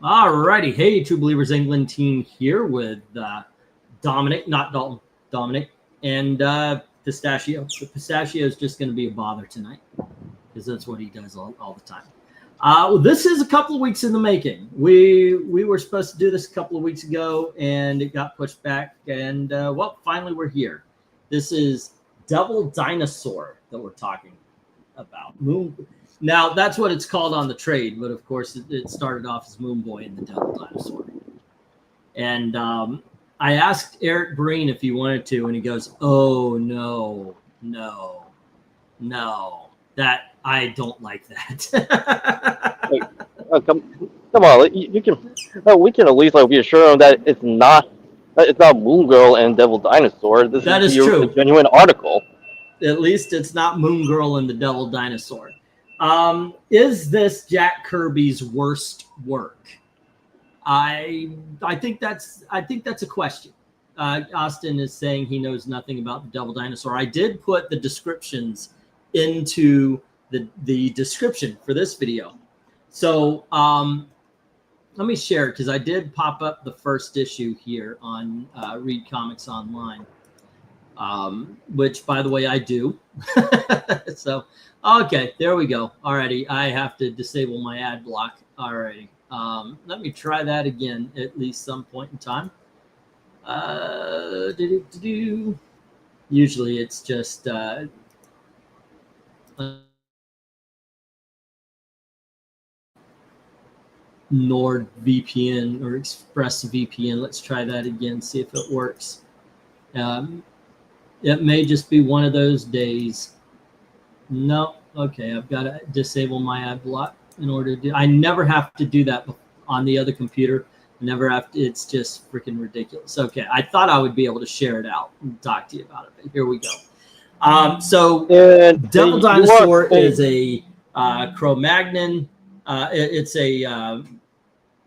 All righty. Hey, True Believers England team here with Dominic, not Dalton, Dominic, and Pistachio. The Pistachio is just going to be a bother tonight because that's what he does all the time. This is a couple of weeks in the making. We were supposed to do this a couple of weeks ago, and it got pushed back. And, well, finally we're here. This is Devil Dinosaur that we're talking about. Now, that's what it's called on the trade, but of course it started off as Moon Boy and the Devil Dinosaur. And I asked Eric Breen if he wanted to, and he goes, "Oh, no, that I don't like that." Wait, come on, you can. We can at least be assured that it's not Moon Girl and Devil Dinosaur. That is is true. a genuine article. At least it's not Moon Girl and the Devil Dinosaur. Is this Jack Kirby's worst work? I think that's a question. Austin is saying he knows nothing about the Devil Dinosaur. I did put the descriptions into the description for this video. So let me share it because I did pop up the first issue here on Read Comics Online. Which, by the way, I do. So, okay, there we go. Alrighty, I have to disable my ad block. Alrighty, let me try that again at least some point in time. Usually it's just NordVPN or ExpressVPN. Let's try that again, see if it works. It may just be one of those days. No, okay, I've got to disable my ad block in order to do. I never have to do that on the other computer. Never have to. It's just freaking ridiculous. Okay, I thought I would be able to share it out and talk to you about it, but here we go. So Devil Dinosaur is a Cro-Magnon. It's a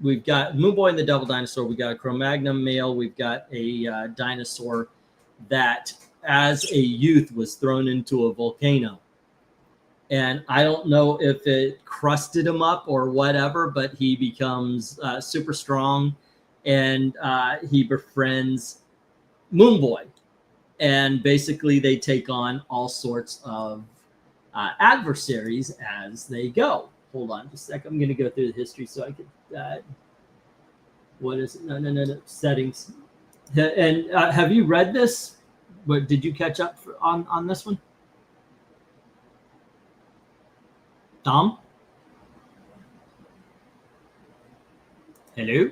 we've got Moon Boy and the Devil Dinosaur. We got a Cro-Magnon male. We've got a dinosaur that, as a youth, was thrown into a volcano. And I don't know if it crusted him up or whatever, but he becomes super strong, and he befriends Moon Boy. And basically they take on all sorts of adversaries as they go. Hold on just a second. I'm going to go through the history so I could... what is it? No. Settings. And have you read this? But did you catch up on this one? Tom? Hello?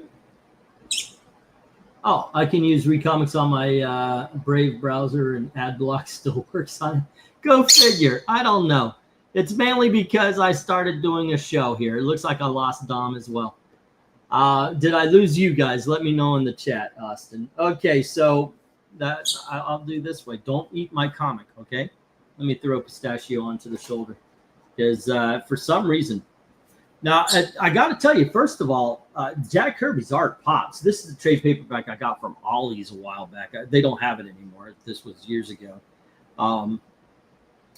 Oh, I can use Recomics on my Brave browser and ad block still works on it. Go figure. I don't know. It's mainly because I started doing a show here. It looks like I lost Dom as well. Did I lose you guys? Let me know in the chat, Austin. Okay, so I'll do this way. Don't eat my comic, okay? Let me throw Pistachio onto the shoulder. Because for some reason... Now, I got to tell you, first of all, Jack Kirby's art pops. This is a trade paperback I got from Ollie's a while back. They don't have it anymore. This was years ago.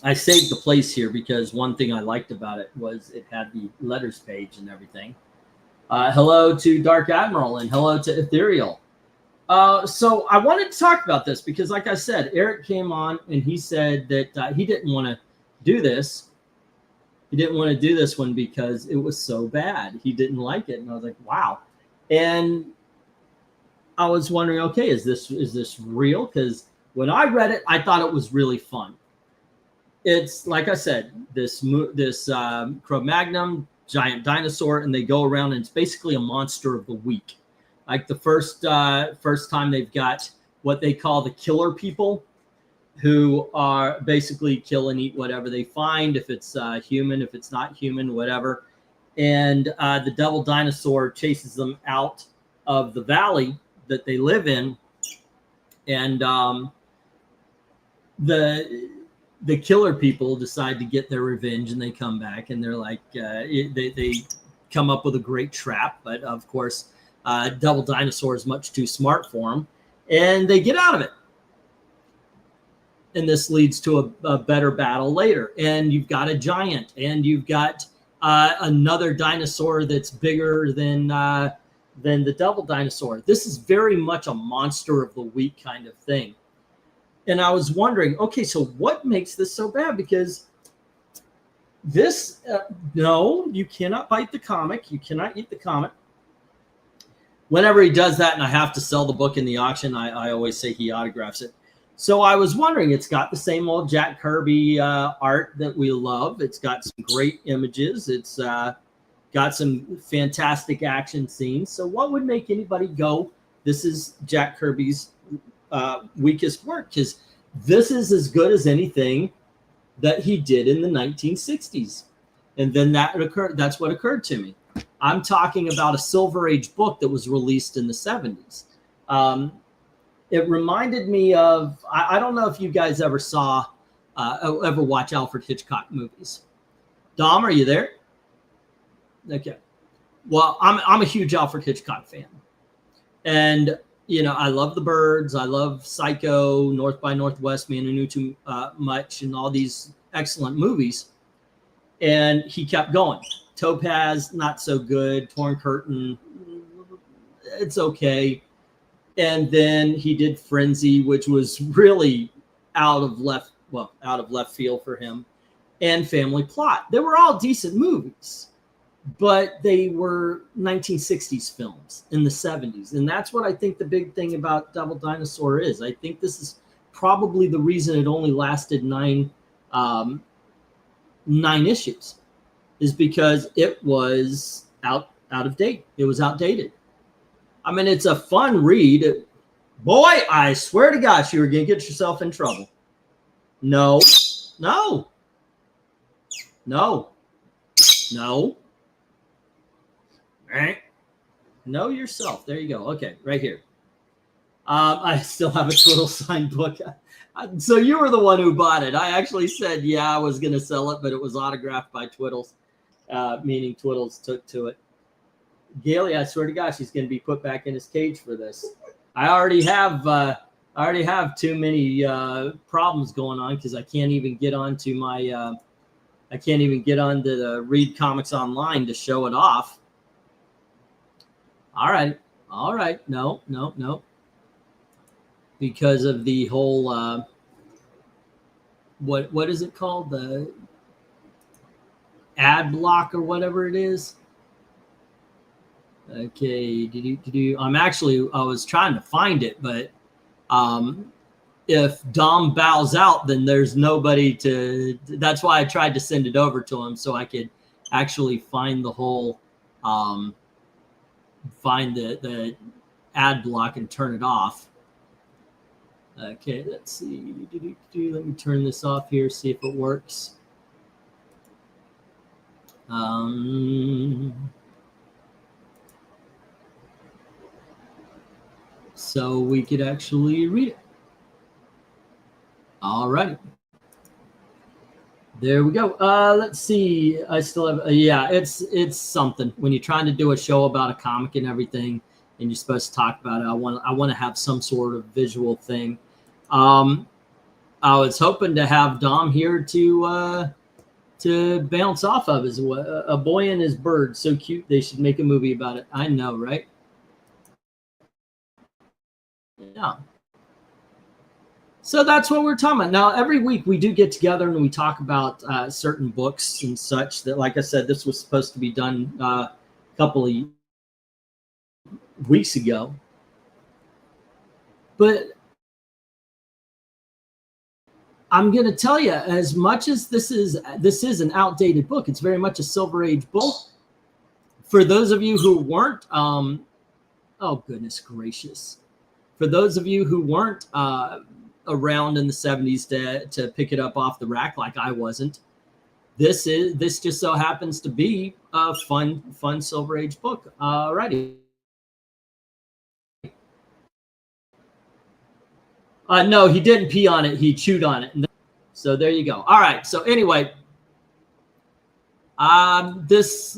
I saved the place here because one thing I liked about it was it had the letters page and everything. Hello to Dark Admiral and hello to Ethereal. So I wanted to talk about this because, like I said, Eric came on and he said that he didn't want to do this. He didn't want to do this one because it was so bad. He didn't like it. And I was like, wow. And I was wondering, okay, is this real? Because when I read it, I thought it was really fun. It's, like I said, this Cro-Magnon giant dinosaur, and they go around, and it's basically a monster of the week. Like the first time they've got what they call the killer people, who are basically kill and eat whatever they find, if it's human, if it's not human, whatever. And the Devil Dinosaur chases them out of the valley that they live in. And the killer people decide to get their revenge, and they come back, and they're like, they come up with a great trap. But, of course, Devil Dinosaur is much too smart for them, and they get out of it. And this leads to a better battle later. And you've got a giant, and you've got another dinosaur that's bigger than the Devil Dinosaur. This is very much a monster of the week kind of thing. And I was wondering, okay, so what makes this so bad? Because this, no, you cannot bite the comic. You cannot eat the comic. Whenever he does that and I have to sell the book in the auction, I always say he autographs it. So I was wondering, it's got the same old Jack Kirby art that we love. It's got some great images. It's got some fantastic action scenes. So what would make anybody go, this is Jack Kirby's weakest work? Because this is as good as anything that he did in the 1960s. And then that's what occurred to me. I'm talking about a Silver Age book that was released in the 70s. It reminded me of, I don't know if you guys ever watch Alfred Hitchcock movies. Dom, are you there? Okay. Well, I'm a huge Alfred Hitchcock fan. And, you know, I love The Birds. I love Psycho, North by Northwest, Man Who Knew Too Much, and all these excellent movies. And he kept going. Topaz, not so good. Torn Curtain, it's okay. And then he did Frenzy, which was really out of left field for him, and Family Plot. They were all decent movies, but they were 1960s films in the 70s. And that's what I think the big thing about Devil Dinosaur is. I think this is probably the reason it only lasted nine issues, is because it was out of date. It was outdated. I mean, it's a fun read. Boy, I swear to gosh, you were going to get yourself in trouble. No. Know yourself. There you go. Okay, right here. I still have a Twiddle signed book. So you were the one who bought it. I actually said, yeah, I was going to sell it, but it was autographed by Twiddles, meaning Twiddles took to it. Gailey, I swear to gosh, he's going to be put back in his cage for this. I already have too many problems going on because I can't even get onto my the Read Comics Online to show it off. All right. No. Because of the whole what is it called? The ad block or whatever it is. Okay, I was trying to find it, but if Dom bows out, then there's nobody to. That's why I tried to send it over to him so I could actually find the whole, find the ad block and turn it off. Okay, let's see. Let me turn this off here, see if it works. So we could actually read it. All right. There we go. Let's see. I still have, yeah, it's something when you're trying to do a show about a comic and everything, and you're supposed to talk about it. I want to have some sort of visual thing. I was hoping to have Dom here to bounce off of. As A Boy and His Bird, so cute. They should make a movie about it. I know, right? Yeah. So that's what we're talking about. Now, every week we do get together and we talk about certain books and such that, like I said, this was supposed to be done a couple of weeks ago. But I'm going to tell you, as much as this is an outdated book, it's very much a Silver Age book. For those of you who weren't, oh, goodness gracious. For those of you who weren't around in the 70s to pick it up off the rack like I wasn't, this just so happens to be a fun Silver Age book. Alrighty. No, he didn't pee on it. He chewed on it. So there you go. All right. So anyway, this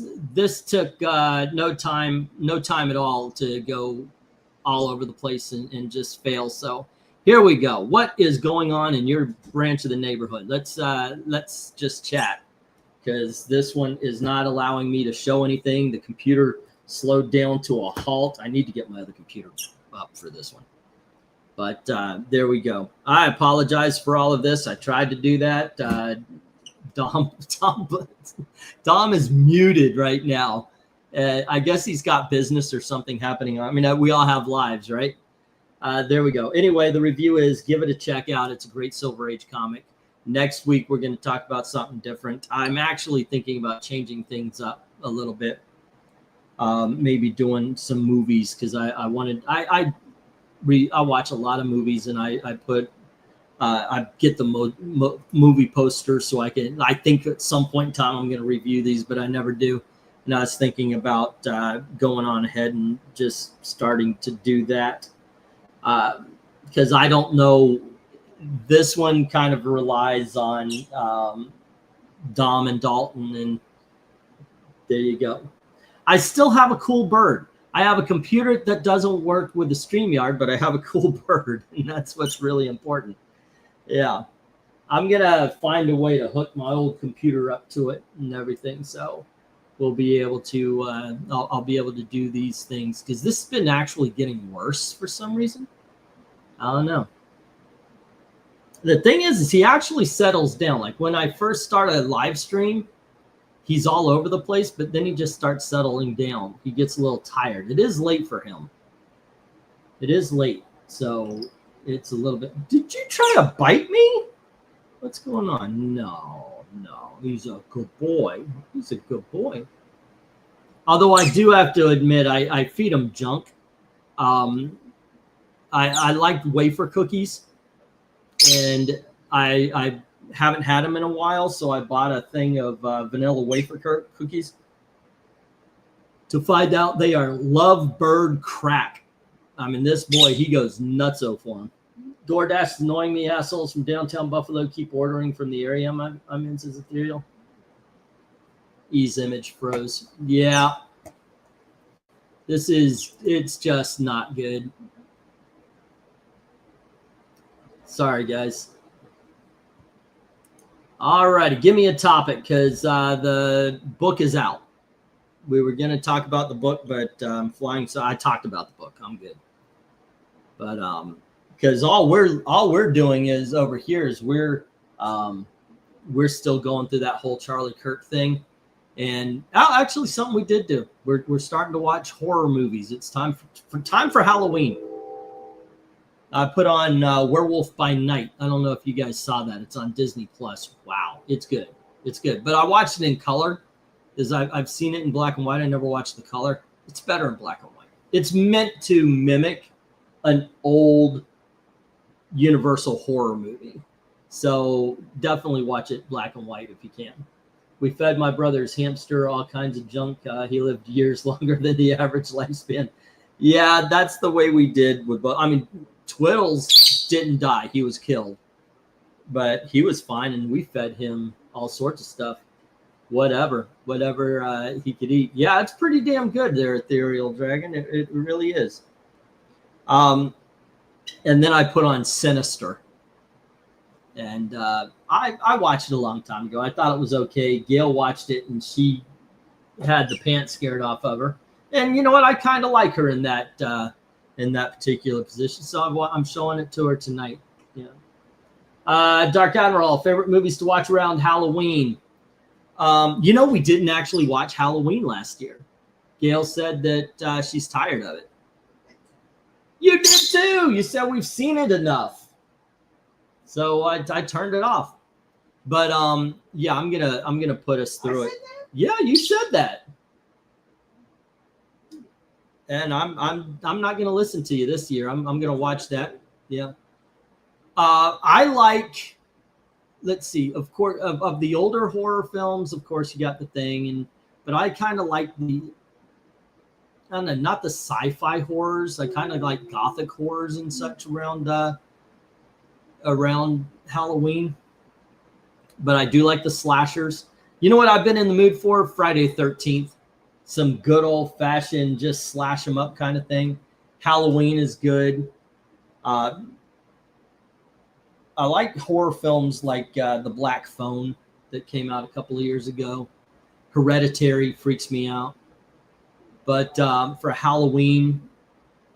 took no time at all to go all over the place and just fail. So here we go. What is going on in your branch of the neighborhood? Let's just chat. because this one is not allowing me to show anything. The computer slowed down to a halt. I need to get my other computer up for this one. But there we go. I apologize for all of this. I tried to do that. Dom is muted right now. I guess he's got business or something happening. I mean, we all have lives, right? There we go. Anyway, the review is give it a check out. It's a great Silver Age comic. Next week, we're going to talk about something different. I'm actually thinking about changing things up a little bit. Maybe doing some movies because I watch a lot of movies, and I get the movie posters so I think at some point in time I'm going to review these, but I never do. And I was thinking about going on ahead and just starting to do that because I don't know. This one kind of relies on Dom and Dalton, and there you go. I still have a cool bird. I have a computer that doesn't work with the StreamYard, but I have a cool bird, and that's what's really important. Yeah. I'm going to find a way to hook my old computer up to it and everything, so we'll be able to, I'll be able to do these things, because this has been actually getting worse for some reason. I don't know. The thing is he actually settles down. Like when I first started a live stream, he's all over the place, but then he just starts settling down. He gets a little tired. It is late for him. It is late, so it's a little bit. Did you try to bite me? What's going on? No. He's a good boy. He's a good boy. Although I do have to admit, I feed him junk. I like wafer cookies, and I haven't had them in a while, so I bought a thing of vanilla wafer cookies to find out they are Lovebird crack. I mean, this boy, he goes nutso for them. DoorDash is annoying me. Assholes from downtown Buffalo keep ordering from the area I'm in, says Ethereal. Ease image froze. Yeah. It's just not good. Sorry, guys. All righty, give me a topic, because the book is out. We were going to talk about the book, but I'm flying, so I talked about the book. I'm good. But because all we're doing is over here is we're still going through that whole Charlie Kirk thing, and actually something we did do. We're starting to watch horror movies. It's time for Halloween. I put on Werewolf by Night. I don't know if you guys saw that. It's on Disney Plus. Wow, it's good. It's good. But I watched it in color, because I've seen it in black and white. I never watched the color. It's better in black and white. It's meant to mimic an old Universal horror movie. So definitely watch it black and white if you can. We fed my brother's hamster all kinds of junk. He lived years longer than the average lifespan. Yeah, that's the way we did with. I mean, Twiddles didn't die. He was killed. But he was fine, and we fed him all sorts of stuff. Whatever he could eat. Yeah, it's pretty damn good there, Ethereal Dragon. It really is. And then I put on Sinister. And I watched it a long time ago. I thought it was okay. Gail watched it, and she had the pants scared off of her. And you know what? I kind of like her in that particular position. So I'm showing it to her tonight. Yeah. Dark Admiral, favorite movies to watch around Halloween. We didn't actually watch Halloween last year. Gail said that she's tired of it. You did too. You said we've seen it enough. So I turned it off. But yeah, I'm gonna put us through it. Yeah, you said that. And I'm not gonna listen to you this year. I'm gonna watch that. Yeah. I like, let's see, of course, of the older horror films, of course, you got The Thing, but I kind of like I don't know, not the sci-fi horrors. I kind of like gothic horrors and such around Halloween. But I do like the slashers. You know what I've been in the mood for? Friday 13th. Some good old-fashioned just slash them up kind of thing. Halloween is good. I like horror films like The Black Phone. that came out a couple of years ago. Hereditary freaks me out. But for Halloween,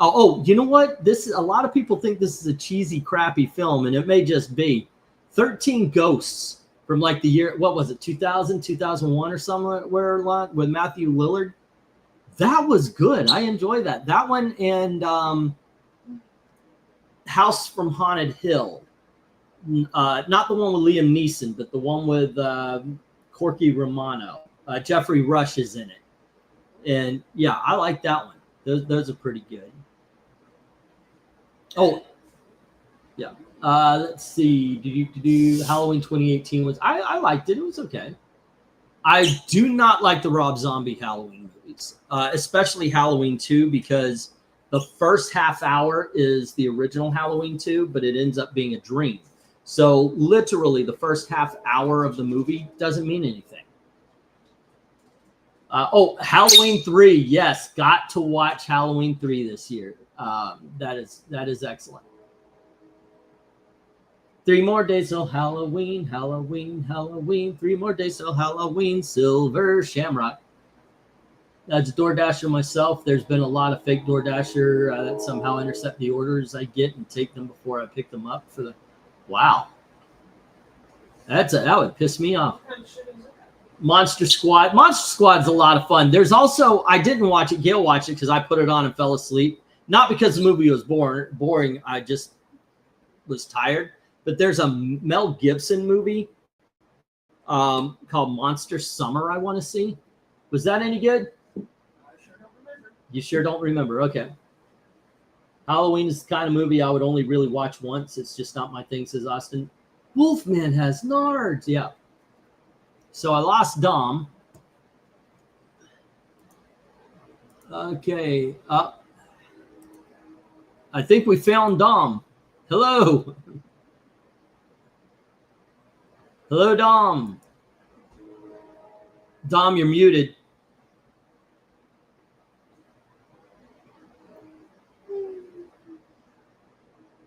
you know what? A lot of people think this is a cheesy, crappy film, and it may just be. 13 Ghosts from like the year, what was it, 2000, 2001 or somewhere with Matthew Lillard. That was good. I enjoyed that. That one and House from Haunted Hill. Not the one with Liam Neeson, but the one with Corky Romano. Jeffrey Rush is in it. And yeah, I like that one. Those are pretty good. Oh, yeah. Let's see. Do Halloween 2018 was I liked it. It was okay. I do not like the Rob Zombie Halloween movies, especially Halloween 2, because the first half hour is the original Halloween 2, but it ends up being a dream. So literally the first half hour of the movie doesn't mean anything. Halloween 3. Yes, got to watch Halloween 3 this year. That is excellent. 3 more days till Halloween, Halloween, Halloween. 3 more days till Halloween, Silver Shamrock. As a DoorDasher myself, there's been a lot of fake DoorDasher that somehow intercept the orders I get and take them before I pick them up for the. Wow. That would piss me off. Monster Squad. Monster Squad's a lot of fun. There's also, I didn't watch it. Gail watched it because I put it on and fell asleep. Not because the movie was boring. I just was tired. But there's a Mel Gibson movie called Monster Summer I want to see. Was that any good? I sure don't remember. You sure don't remember. Okay. Halloween is the kind of movie I would only really watch once. It's just not my thing, says Austin. Wolfman has nards. Yeah. So I lost Dom. Okay. I think we found Dom. Hello. Hello, Dom. Dom, you're muted.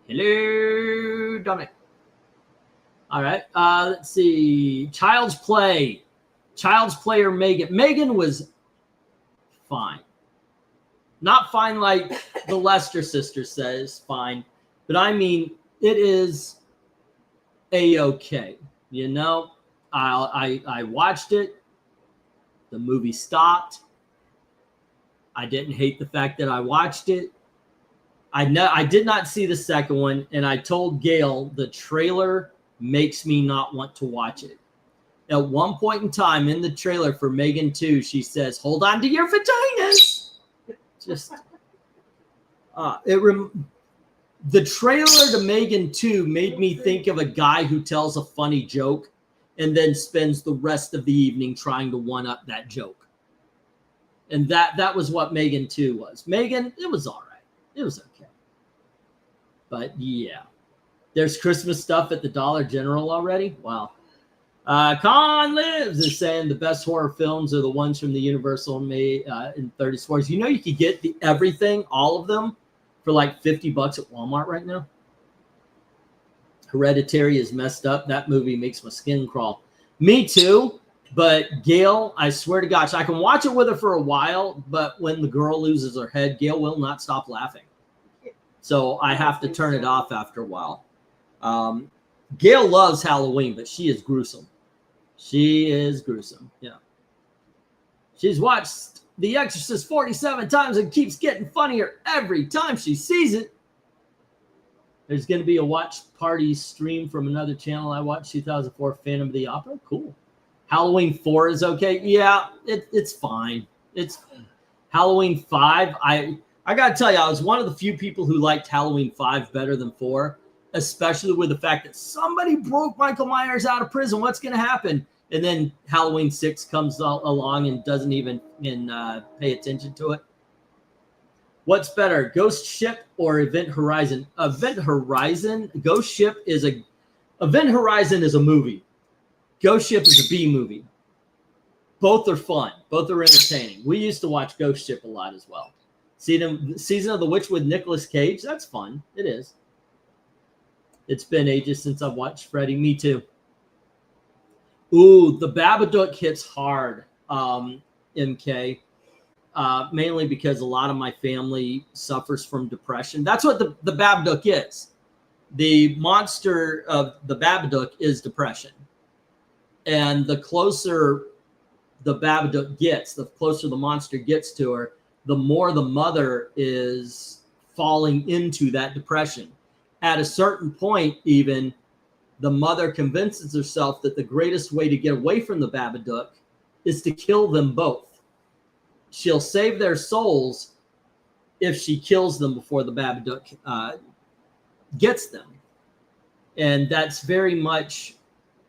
Hello, Dominic. All right. Let's see. Child's Play. Child's Play or Megan. Megan was fine. Not fine like the Lester sister says fine. But I mean, it is A-okay. You know, I watched it. The movie stopped. I didn't hate the fact that I watched it. I did not see the second one, and I told Gail the trailer makes me not want to watch it. At one point in time in the trailer for Megan 2, she says, "Hold on to your vaginas." Just the trailer to Megan 2 made me think of a guy who tells a funny joke and then spends the rest of the evening trying to one-up that joke. And that was what Megan 2 was. Megan, it was all right. It was okay. But yeah. There's Christmas stuff at the Dollar General already. Wow. Con Lives is saying the best horror films are the ones from the Universal made in 30s, 40s. You know you could get everything, all of them, for like $50 at Walmart right now. Hereditary is messed up. That movie makes my skin crawl. Me too. But Gail, I swear to gosh, I can watch it with her for a while, but when the girl loses her head, Gail will not stop laughing. So I have to turn it off after a while. Gail loves Halloween, but she is gruesome. She is gruesome. Yeah. She's watched The Exorcist 47 times and keeps getting funnier every time she sees it. There's going to be a watch party stream from another channel I watched, 2004 Phantom of the Opera. Cool. Halloween 4 is okay. Yeah, it's fine. It's Halloween 5. I got to tell you, I was one of the few people who liked Halloween 5 better than 4, especially with the fact that somebody broke Michael Myers out of prison. What's going to happen? And then Halloween 6 comes along and doesn't even pay attention to it. What's better, Ghost Ship or Event Horizon? Event Horizon, Ghost Ship is Event Horizon is a movie. Ghost Ship is a B movie. Both are fun. Both are entertaining. We used to watch Ghost Ship a lot as well. See them, Season of the Witch with Nicolas Cage. That's fun. It is. It's been ages since I've watched Freddy. Me too. Ooh, the Babadook hits hard, MK. Mainly because a lot of my family suffers from depression. That's what the Babadook is. The monster of the Babadook is depression. And the closer the Babadook gets, the closer the monster gets to her, the more the mother is falling into that depression. At a certain point, even, the mother convinces herself that the greatest way to get away from the Babadook is to kill them both. She'll save their souls if she kills them before the Babadook gets them. And that's very much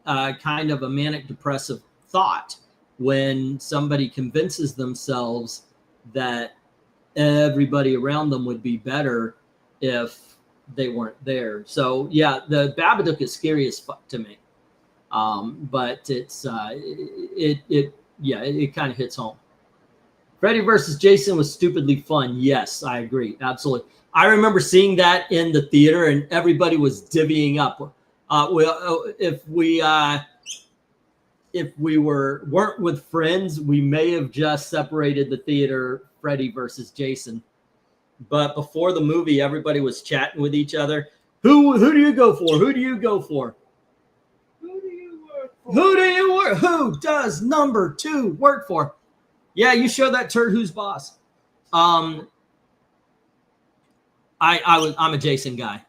kind of a manic depressive thought when somebody convinces themselves that everybody around them would be better if they weren't there. So yeah, the Babadook is scary as fuck to me. But it's it kind of hits home. Freddy versus Jason was stupidly fun. Yes, I agree. Absolutely. I remember seeing that in the theater and everybody was divvying up. If we weren't with friends, we may have just separated the theater Freddy versus Jason. But before the movie, everybody was chatting with each other. Who do you go for? Who do you go for? Who do you work for? Who do you work? Who does number 2 work for? Yeah, you show that turd who's boss. I'm a Jason guy.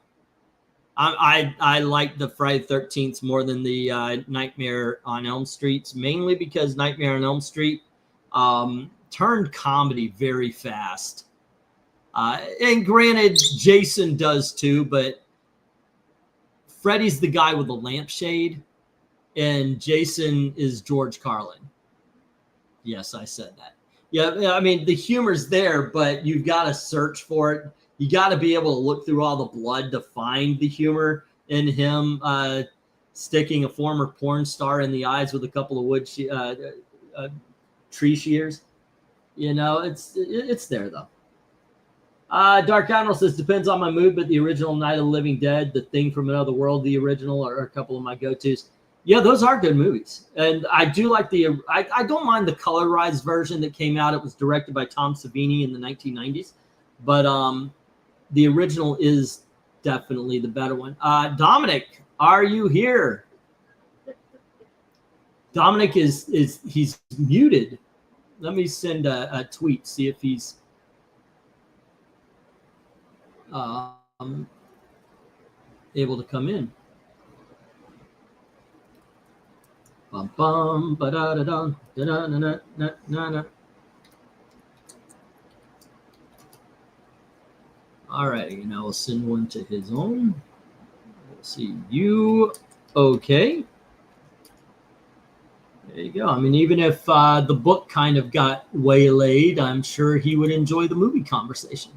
I like the Friday the 13th more than the Nightmare on Elm Streets, mainly because Nightmare on Elm Street turned comedy very fast. And granted, Jason does too, but Freddy's the guy with the lampshade, and Jason is George Carlin. Yes, I said that. Yeah, I mean, the humor's there, but you've got to search for it. You got to be able to look through all the blood to find the humor in him sticking a former porn star in the eyes with a couple of tree shears. You know, it's there, though. Dark Admiral says, depends on my mood, but the original Night of the Living Dead, The Thing from Another World, the original, are a couple of my go-tos. Yeah, those are good movies. And I do like I don't mind the colorized version that came out. It was directed by Tom Savini in the 1990s. But the original is definitely the better one. Dominic, are you here? Dominic he's muted. Let me send a tweet, see if he's able to come in. Bum bum ba da da da da da da da da da. All right, and I will send one to his own. Let's see, you okay? There you go. I mean, even if the book kind of got waylaid, I'm sure he would enjoy the movie conversation.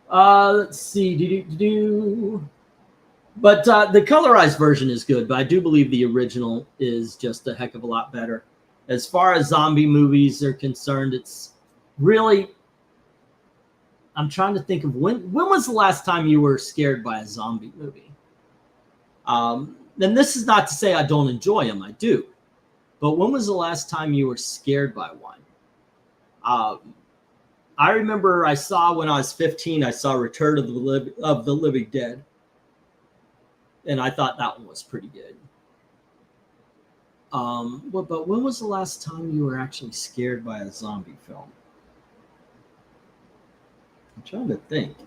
Let's see. But the colorized version is good, but I do believe the original is just a heck of a lot better. As far as zombie movies are concerned, it's really... I'm trying to think of when was the last time you were scared by a zombie movie? And this is not to say I don't enjoy them. I do. But when was the last time you were scared by one? I remember I saw when I was 15, I saw Return of the Living Dead. And I thought that one was pretty good. But when was the last time you were actually scared by a zombie film? I'm trying to think.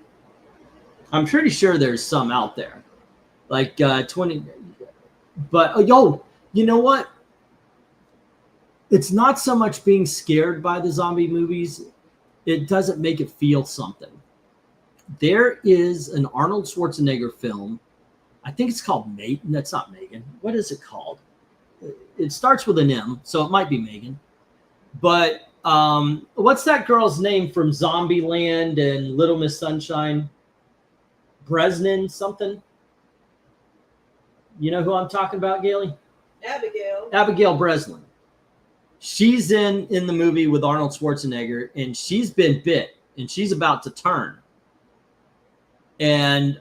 I'm pretty sure there's some out there. Like 20. But, you know what? It's not so much being scared by the zombie movies. It doesn't make it feel something. There is an Arnold Schwarzenegger film. I think it's called Megan. That's not Megan. What is it called? It starts with an M, so it might be Megan. But what's that girl's name from Zombieland and Little Miss Sunshine? Bresnan something? You know who I'm talking about, Gailey? Abigail Breslin. She's in the movie with Arnold Schwarzenegger, and she's been bit, and she's about to turn. And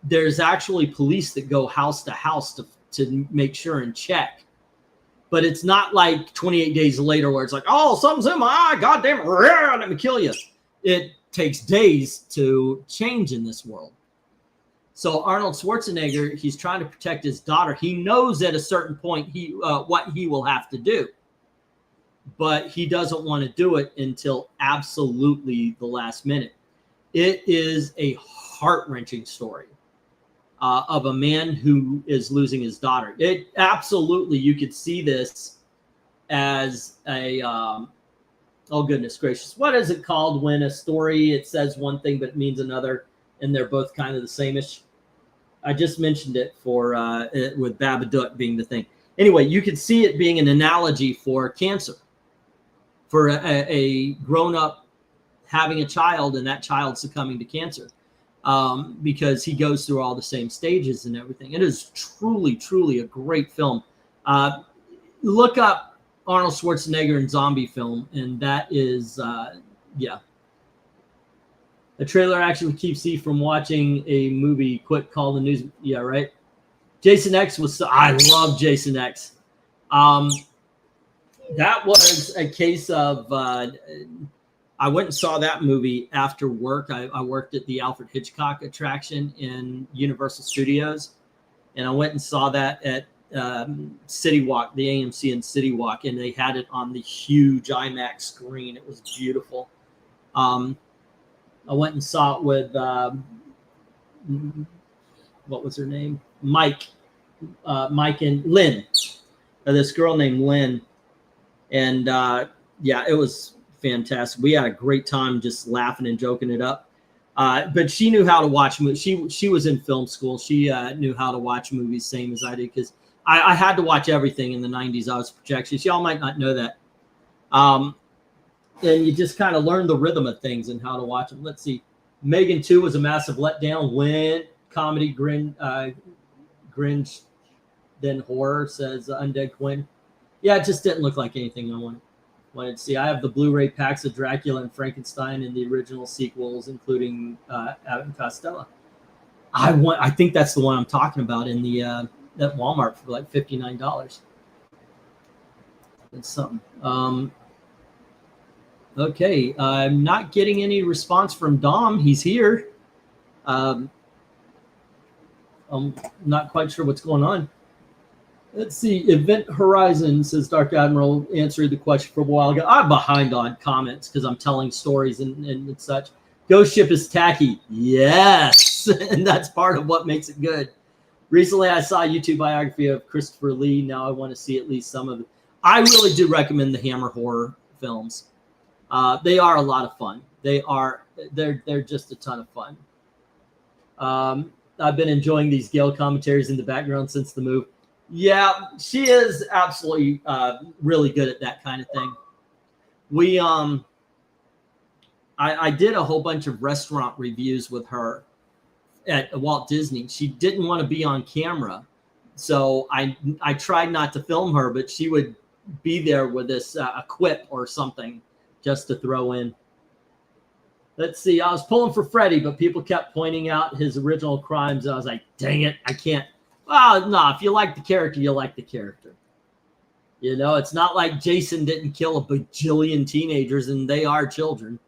there's actually police that go house to house to make sure and check. But it's not like 28 days later where it's like, oh, something's in my eye, goddamn it, let me kill you. It takes days to change in this world. So Arnold Schwarzenegger, he's trying to protect his daughter. He knows at a certain point what he will have to do, but he doesn't want to do it until absolutely the last minute. It is a heart-wrenching story of a man who is losing his daughter. It absolutely, you could see this as a, oh goodness gracious, what is it called when a story, it says one thing but it means another, and they're both kind of the same-ish? I just mentioned it for with Babadook being the thing. Anyway, you could see it being an analogy for cancer, for a grown-up having a child and that child succumbing to cancer, because he goes through all the same stages and everything. It is truly, truly a great film. Look up Arnold Schwarzenegger in zombie film, and that is, yeah. A trailer actually keeps you from watching a movie. Quick, call the news. Yeah, right. Jason X was. I love Jason X. That was a case of. I went and saw that movie after work. I worked at the Alfred Hitchcock attraction in Universal Studios, and I went and saw that at City Walk, the AMC in City Walk, and they had it on the huge IMAX screen. It was beautiful. I went and saw it with, what was her name? Mike and Lynn, this girl named Lynn. And yeah, it was fantastic. We had a great time just laughing and joking it up. But she knew how to watch movies. She was in film school. She knew how to watch movies, same as I did, because I had to watch everything in the 90s. I was projectionist. Y'all might not know that. And you just kind of learn the rhythm of things and how to watch them. Let's see. Megan 2 was a massive letdown. Went comedy, Grinch, then horror, says Undead Quinn. Yeah, it just didn't look like anything I wanted to see. I have the Blu-ray packs of Dracula and Frankenstein and the original sequels, including Abbott and Costello. I think that's the one I'm talking about in the at Walmart for like $59. It's something. Okay, I'm not getting any response from Dom. He's here. I'm not quite sure what's going on. Let's see. Event Horizon, says Dark Admiral, answered the question from a while ago. I'm behind on comments because I'm telling stories and such. Ghost Ship is tacky. Yes. And that's part of what makes it good. Recently, I saw a YouTube biography of Christopher Lee. Now I want to see at least some of it. I really do recommend the Hammer horror films. They are a lot of fun. They're just a ton of fun. I've been enjoying these Gail commentaries in the background since the move. Yeah, she is absolutely really good at that kind of thing. I did a whole bunch of restaurant reviews with her at Walt Disney. She didn't want to be on camera, so I tried not to film her, but she would be there with this a quip or something just to throw in. Let's see. I was pulling for Freddy, but people kept pointing out his original crimes. I was like, dang it, I can't. Well, no, if you like the character, you like the character. You know, it's not like Jason didn't kill a bajillion teenagers, and they are children.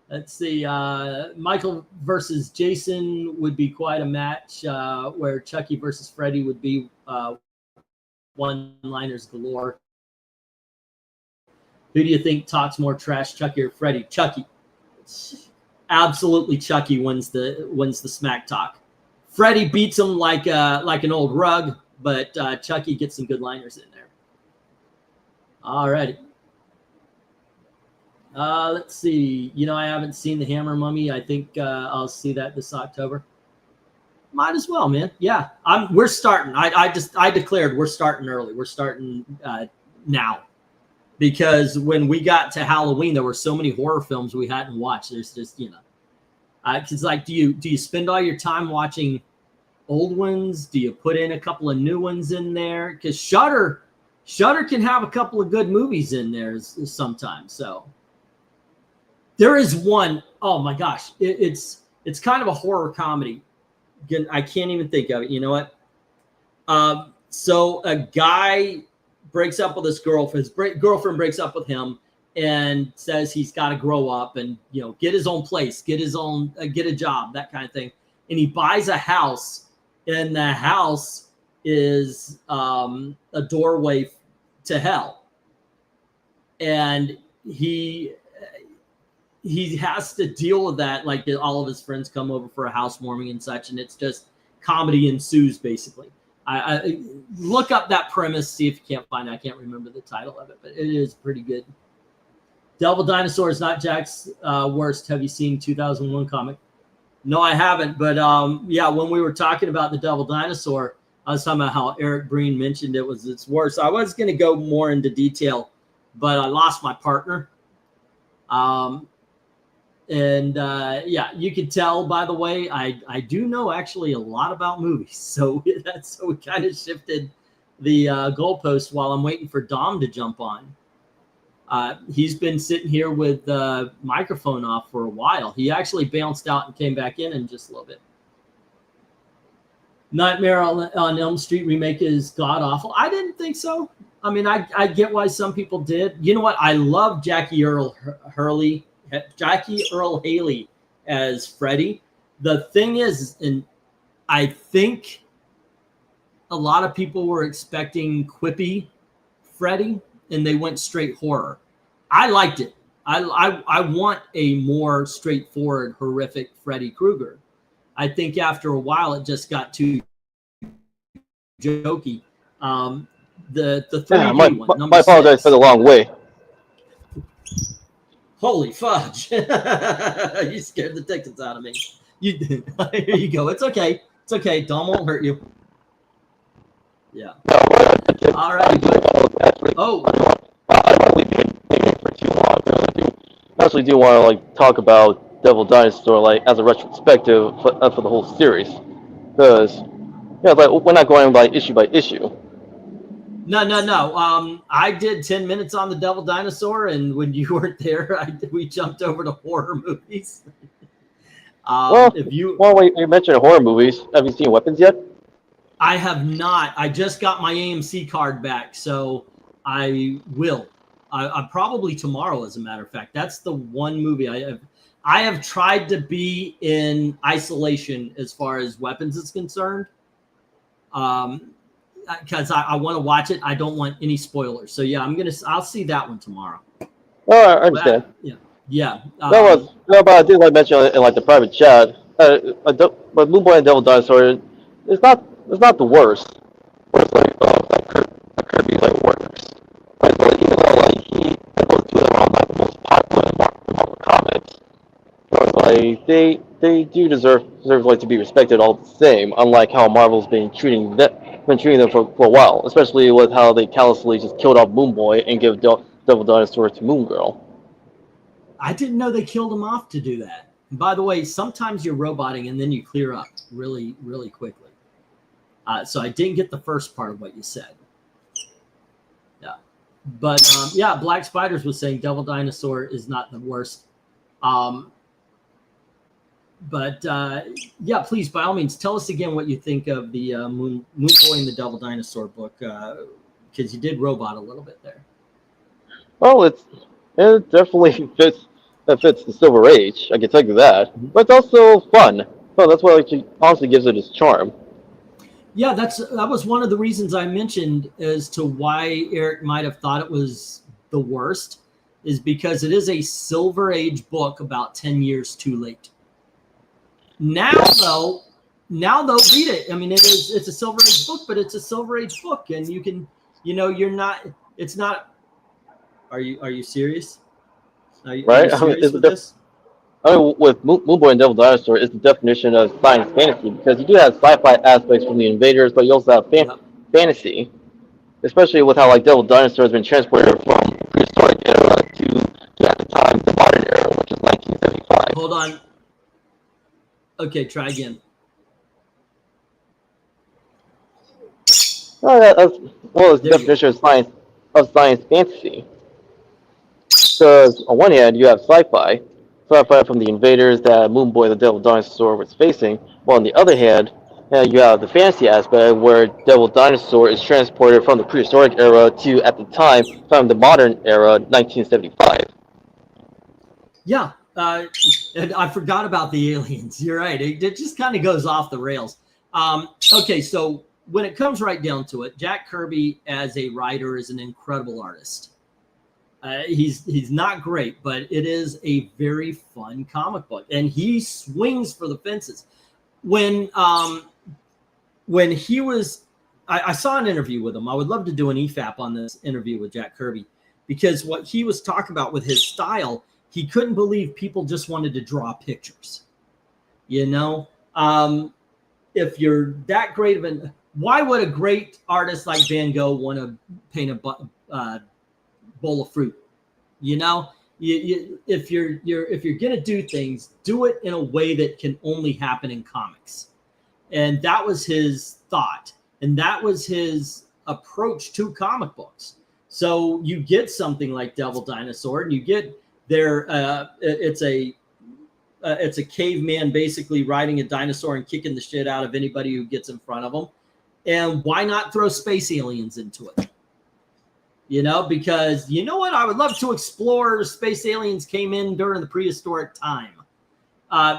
Let's see. Michael versus Jason would be quite a match, where Chucky versus Freddy would be one-liners galore. Who do you think talks more trash, Chucky or Freddy? Chucky. Absolutely, Chucky wins the smack talk. Freddy beats him like an old rug, but Chucky gets some good liners in there. All righty. Let's see. You know, I haven't seen The Hammer Mummy. I think I'll see that this October. Might as well, man. Yeah, we're starting. I declared we're starting early. We're starting now. Because when we got to Halloween, there were so many horror films we hadn't watched. There's just, you know, it's like, do you spend all your time watching old ones? Do you put in a couple of new ones in there? Because Shudder can have a couple of good movies in there sometimes. So there is one. Oh my gosh, it's kind of a horror comedy. I can't even think of it. You know what? So a guy breaks up with his girlfriend. His girlfriend breaks up with him and says he's got to grow up and get his own place, get a job, that kind of thing. And he buys a house, and the house is a doorway to hell. And he has to deal with that. Like all of his friends come over for a housewarming and such, and it's just comedy ensues basically. I look up that premise, see if you can't find it. I can't remember the title of it, but it is pretty good. Devil Dinosaur is not Jack's worst. Have you seen 2001 comic? No, I haven't. But yeah, when we were talking about the Devil Dinosaur, I was talking about how Eric Breen mentioned it was its worst. I was going to go more into detail, but I lost my partner. Yeah, you could tell, by the way, I do know actually a lot about movies. So we kind of shifted the goalpost while I'm waiting for Dom to jump on. He's been sitting here with the microphone off for a while. He actually bounced out and came back in just a little bit. Nightmare on Elm Street remake is god awful. I didn't think so. I mean, I get why some people did. You know what? I love Jackie Earle Haley as Freddy. The thing is, and I think a lot of people were expecting quippy Freddy, and they went straight horror. I liked it. I want a more straightforward, horrific Freddy Krueger. I think after a while it just got too jokey. The 3D one. My apologize for the long way. Holy fudge! You scared the tickets out of me. Here you go. It's okay. It's okay. Dom won't hurt you. Yeah. All right. Oh. I actually do want to talk about Devil Dinosaur as a retrospective for the whole series, because we're not going by issue. No. I did 10 minutes on the Devil Dinosaur, and when you weren't there, we jumped over to horror movies. You mentioned horror movies. Have you seen Weapons yet? I have not. I just got my AMC card back, so I will. I probably tomorrow, as a matter of fact. That's the one movie I have tried to be in isolation as far as Weapons is concerned. Because I want to watch it. I don't want any spoilers. So yeah, I'll see that one tomorrow. Oh, I understand. Yeah. But I did mention in the private chat. But Moonboy and Devil Dinosaur, it's not the worst. Whereas Kirby works. Even though he those two are not the most popular Marvel comics, they do deserve to be respected all the same. Unlike how Marvel's been treating them for a while, especially with how they callously just killed off Moonboy and give Devil Dinosaur to Moon Girl. I didn't know they killed him off to do that. And by the way, sometimes you're roboting and then you clear up really, really quickly. So I didn't get the first part of what you said. Yeah. But Black Spiders was saying Devil Dinosaur is not the worst. Please, by all means, tell us again what you think of the Moonboy and the Devil Dinosaur book, because you did robot a little bit there. Well, it definitely fits the Silver Age. I can tell you that. But it's also fun. So that's what honestly gives it its charm. Yeah, that was one of the reasons I mentioned as to why Eric might have thought it was the worst, is because it is a Silver Age book about 10 years too late. Now though, read it. I mean, it's a Silver Age book, but it's a Silver Age book, and you can, it's not. Are you serious? Are you serious with this? With Moonboy and Devil Dinosaur, it's the definition of science fantasy, because you do have sci-fi aspects from the Invaders, but you also have fantasy, especially with how Devil Dinosaur has been transported from the prehistoric era to at the time the modern era, which is 1975. Hold on. Okay, try again. It's the definition of science fantasy. Because on one hand, you have sci-fi from the Invaders that Moonboy the Devil Dinosaur was facing, while on the other hand, And you have the fantasy aspect where Devil Dinosaur is transported from the prehistoric era to, at the time, from the modern era, 1975. Yeah, and I forgot about the aliens. You're right. It just kind of goes off the rails. Okay, so when it comes right down to it, Jack Kirby as a writer is an incredible artist. He's not great, but it is a very fun comic book, and he swings for the fences. When he was, I saw an interview with him. I would love to do an EFAP on this interview with Jack Kirby, because what he was talking about with his style, he couldn't believe people just wanted to draw pictures. You know, if you're that great of an, why would a great artist like Van Gogh want to paint a bowl of fruit? You know, if you're gonna do things, do it in a way that can only happen in comics. And that was his thought, and that was his approach to comic books. So you get something like Devil Dinosaur, and you get there. It's a caveman basically riding a dinosaur and kicking the shit out of anybody who gets in front of him. And why not throw space aliens into it? You know, because you know what? I would love to explore space aliens came in during the prehistoric time.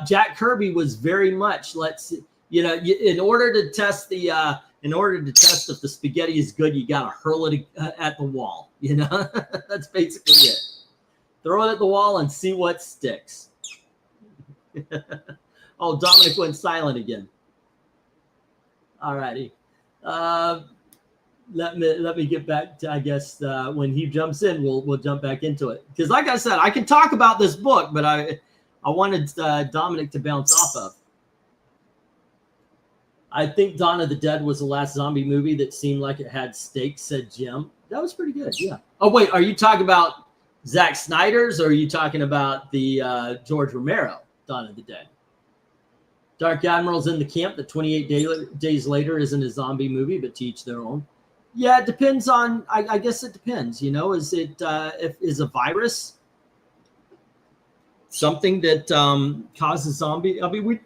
Jack Kirby was very much, in order to test if the spaghetti is good, you got to hurl it at the wall. You know, that's basically it. Throw it at the wall and see what sticks. Oh, Dominic went silent again. All righty. Let me get back to, I guess, when he jumps in, we'll jump back into it. Because like I said, I can talk about this book, but I wanted Dominic to bounce off of. I think Dawn of the Dead was the last zombie movie that seemed like it had stakes, said Jim. That was pretty good, yeah. Oh, wait, are you talking about Zack Snyder's, or are you talking about the George Romero Dawn of the Dead? Dark Admiral's in the camp that 28 days later isn't a zombie movie, but to each their own. Yeah, it depends on, I guess it depends, you know, is a virus something that causes zombie? I mean,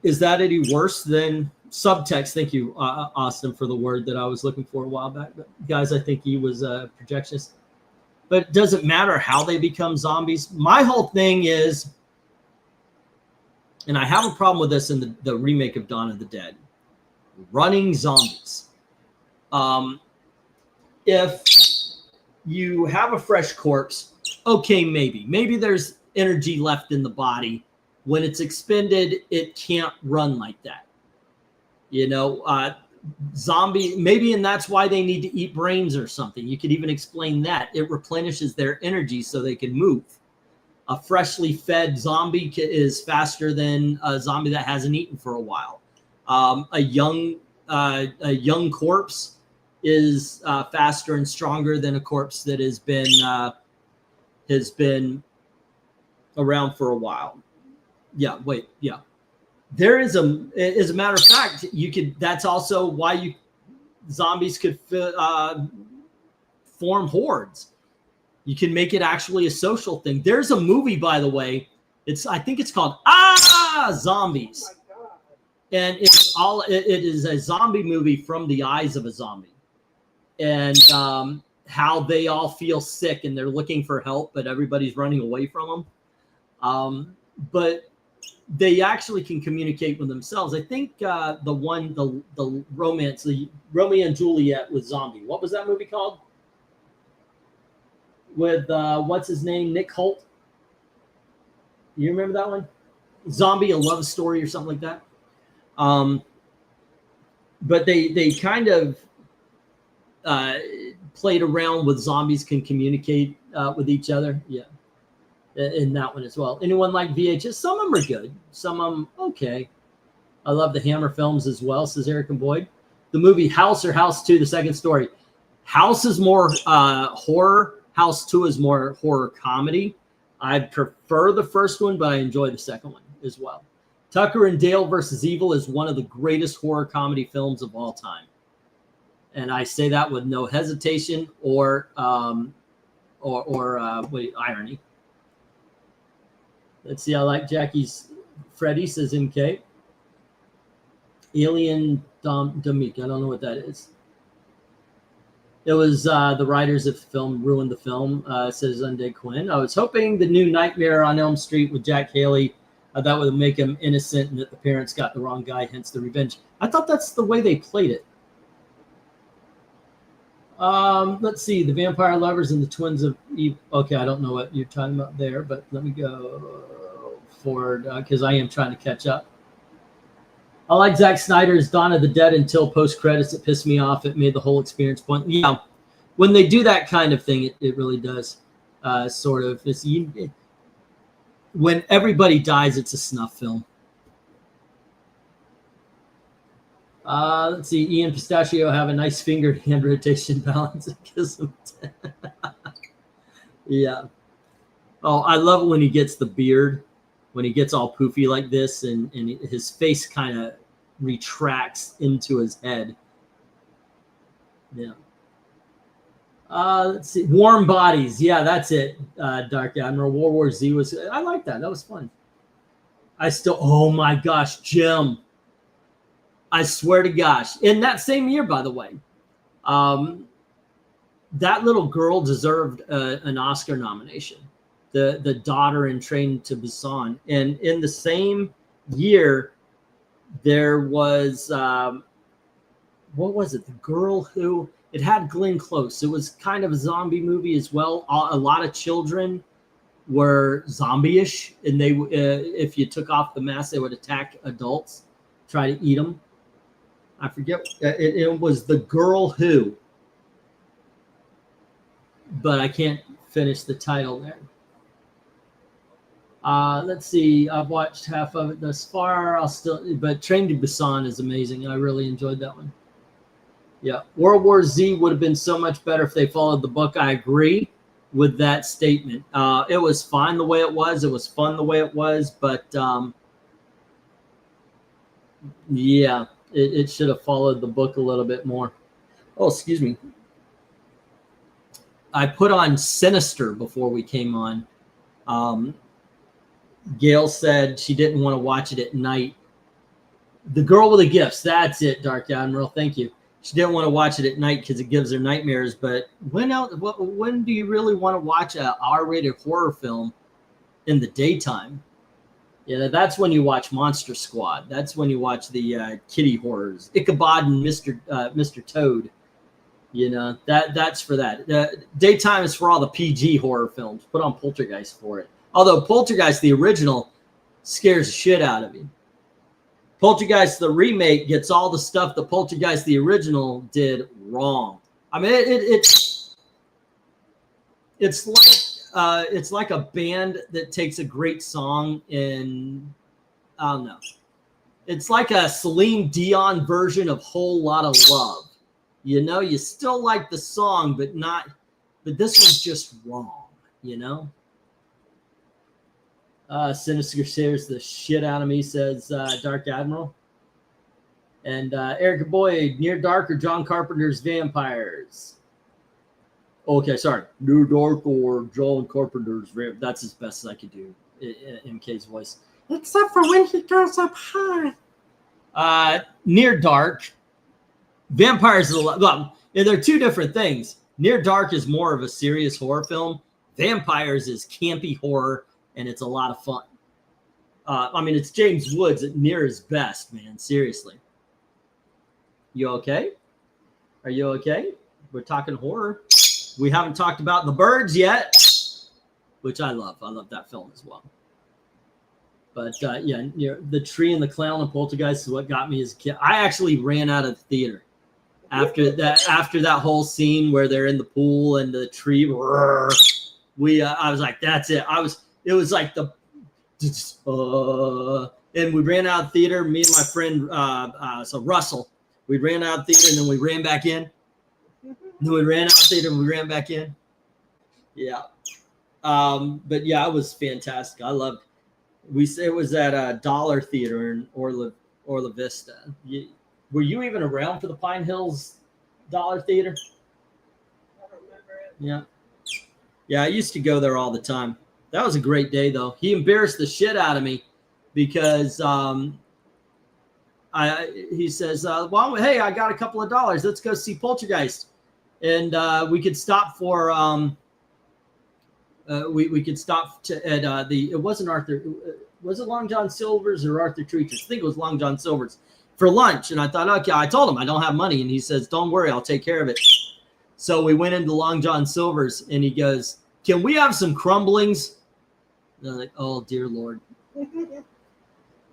is that any worse than subtext? Thank you, Austin, for the word that I was looking for a while back. But guys, I think he was a projectionist. But it doesn't matter how they become zombies. My whole thing is, and I have a problem with this in the remake of Dawn of the Dead, running zombies. If you have a fresh corpse, okay, maybe there's energy left in the body. When it's expended, it can't run like that. You know, zombie, maybe, and that's why they need to eat brains or something. You could even explain that. It replenishes their energy so they can move. A freshly fed zombie is faster than a zombie that hasn't eaten for a while. A young corpse is faster and stronger than a corpse that has been around for a while. Yeah, wait, yeah. There is as a matter of fact, that's also why zombies could form hordes. You can make it actually a social thing. There's a movie, by the way. I think it's called Zombies. And it is a zombie movie from the eyes of a zombie. And how they all feel sick and they're looking for help, but everybody's running away from them. But they actually can communicate with themselves. I think the romance, the Romeo and Juliet with zombie. What was that movie called? With what's his name? Nick Holt. You remember that one? Zombie, a love story or something like that. But they kind of played around with zombies can communicate with each other. Yeah. In that one as well. Anyone like VHS? Some of them are good. Some of them, okay. I love the Hammer films as well, says Eric and Boyd. The movie House or House 2, the second story. House is more horror. House 2 is more horror comedy. I prefer the first one, but I enjoy the second one as well. Tucker and Dale versus Evil is one of the greatest horror comedy films of all time. And I say that with no hesitation or irony. Let's see. I like Jackie's Freddie, says MK. Alien Dominique. I don't know what that is. It was the writers of the film ruined the film, says Undead Quinn. I was hoping the new Nightmare on Elm Street with Jack Haley, that would make him innocent and that the parents got the wrong guy, hence the revenge. I thought that's the way they played it. Let's see. The Vampire Lovers and the Twins of Eve. Okay, I don't know what you're talking about there, but let me go forward because I am trying to catch up. I like Zack Snyder's Dawn of the Dead until post-credits. It pissed me off. It made the whole experience point. Yeah, when they do that kind of thing, it really does sort of. When everybody dies, it's a snuff film. Let's see. Ian Pistachio have a nice finger hand rotation balance. Yeah. Oh, I love it when he gets the beard, when he gets all poofy like this, and his face kind of retracts into his head. Yeah. Let's see. Warm Bodies. Yeah, that's it. Dark Admiral. World War Z was. I like that. That was fun. Oh my gosh, Jim. I swear to gosh. In that same year, by the way, that little girl deserved an Oscar nomination. The daughter in Train to Busan. And in the same year, there was, what was it? The girl who, it had Glenn Close. It was kind of a zombie movie as well. A lot of children were zombie-ish. And they, if you took off the mask, they would attack adults, try to eat them. I forget. It was The Girl Who. But I can't finish the title there. Let's see. I've watched half of it thus far. But Train to Busan is amazing. I really enjoyed that one. Yeah. World War Z would have been so much better if they followed the book. I agree with that statement. It was fine the way it was. It was fun the way it was. But yeah. It should have followed the book a little bit more. Oh, excuse me. I put on Sinister before we came on. Gail said she didn't want to watch it at night. The Girl with the Gifts. That's it, Dark Admiral. Thank you. She didn't want to watch it at night because it gives her nightmares. But when do you really want to watch an R-rated horror film in the daytime? Yeah, that's when you watch Monster Squad. That's when you watch the kitty horrors, Ichabod and Mr. Toad. You know, that's for that. Daytime is for all the PG horror films. Put on Poltergeist for it. Although Poltergeist, the original, scares the shit out of me. Poltergeist, the remake, gets all the stuff that Poltergeist, the original, did wrong. I mean, it's like a band that takes a great song and I don't know. It's like a Celine Dion version of Whole Lotta Love. You know, you still like the song, but this one's just wrong, you know? Sinister scares the shit out of me, says Dark Admiral. And Eric Boyd, Near Dark or John Carpenter's Vampires? Okay, sorry. Near Dark or John Carpenter's Vampires. That's as best as I could do in K's voice. Except for when he goes up high. Near Dark. Vampires is a lot. Well, they're two different things. Near Dark is more of a serious horror film. Vampires is campy horror, and it's a lot of fun. I mean, it's James Woods at near his best, man. Seriously. You okay? Are you okay? We're talking horror. We haven't talked about The Birds yet, which I love. I love that film as well. But yeah, The Tree and the Clown and Poltergeist is what got me as a kid. I actually ran out of the theater after that whole scene where they're in the pool and the tree. I was like, that's it. It was like and we ran out of theater. Me and my friend, so Russell, we ran out of theater and then we ran back in. Then we ran out of theater and we ran back in. Yeah. But yeah, it was fantastic. I loved it. It was at a Dollar Theater in Orla Vista. Were you even around for the Pine Hills Dollar Theater? I don't remember it. Yeah. Yeah, I used to go there all the time. That was a great day, though. He embarrassed the shit out of me because I he says, well, hey, I got a couple of dollars. Let's go see Poltergeist. And we could stop for, we could stop at it wasn't Arthur, was it Long John Silver's or Arthur Treacher's? I think it was Long John Silver's for lunch. And I thought, okay, I told him I don't have money. And he says, don't worry, I'll take care of it. So we went into Long John Silver's and he goes, can we have some crumblings? And I'm like, oh, dear Lord.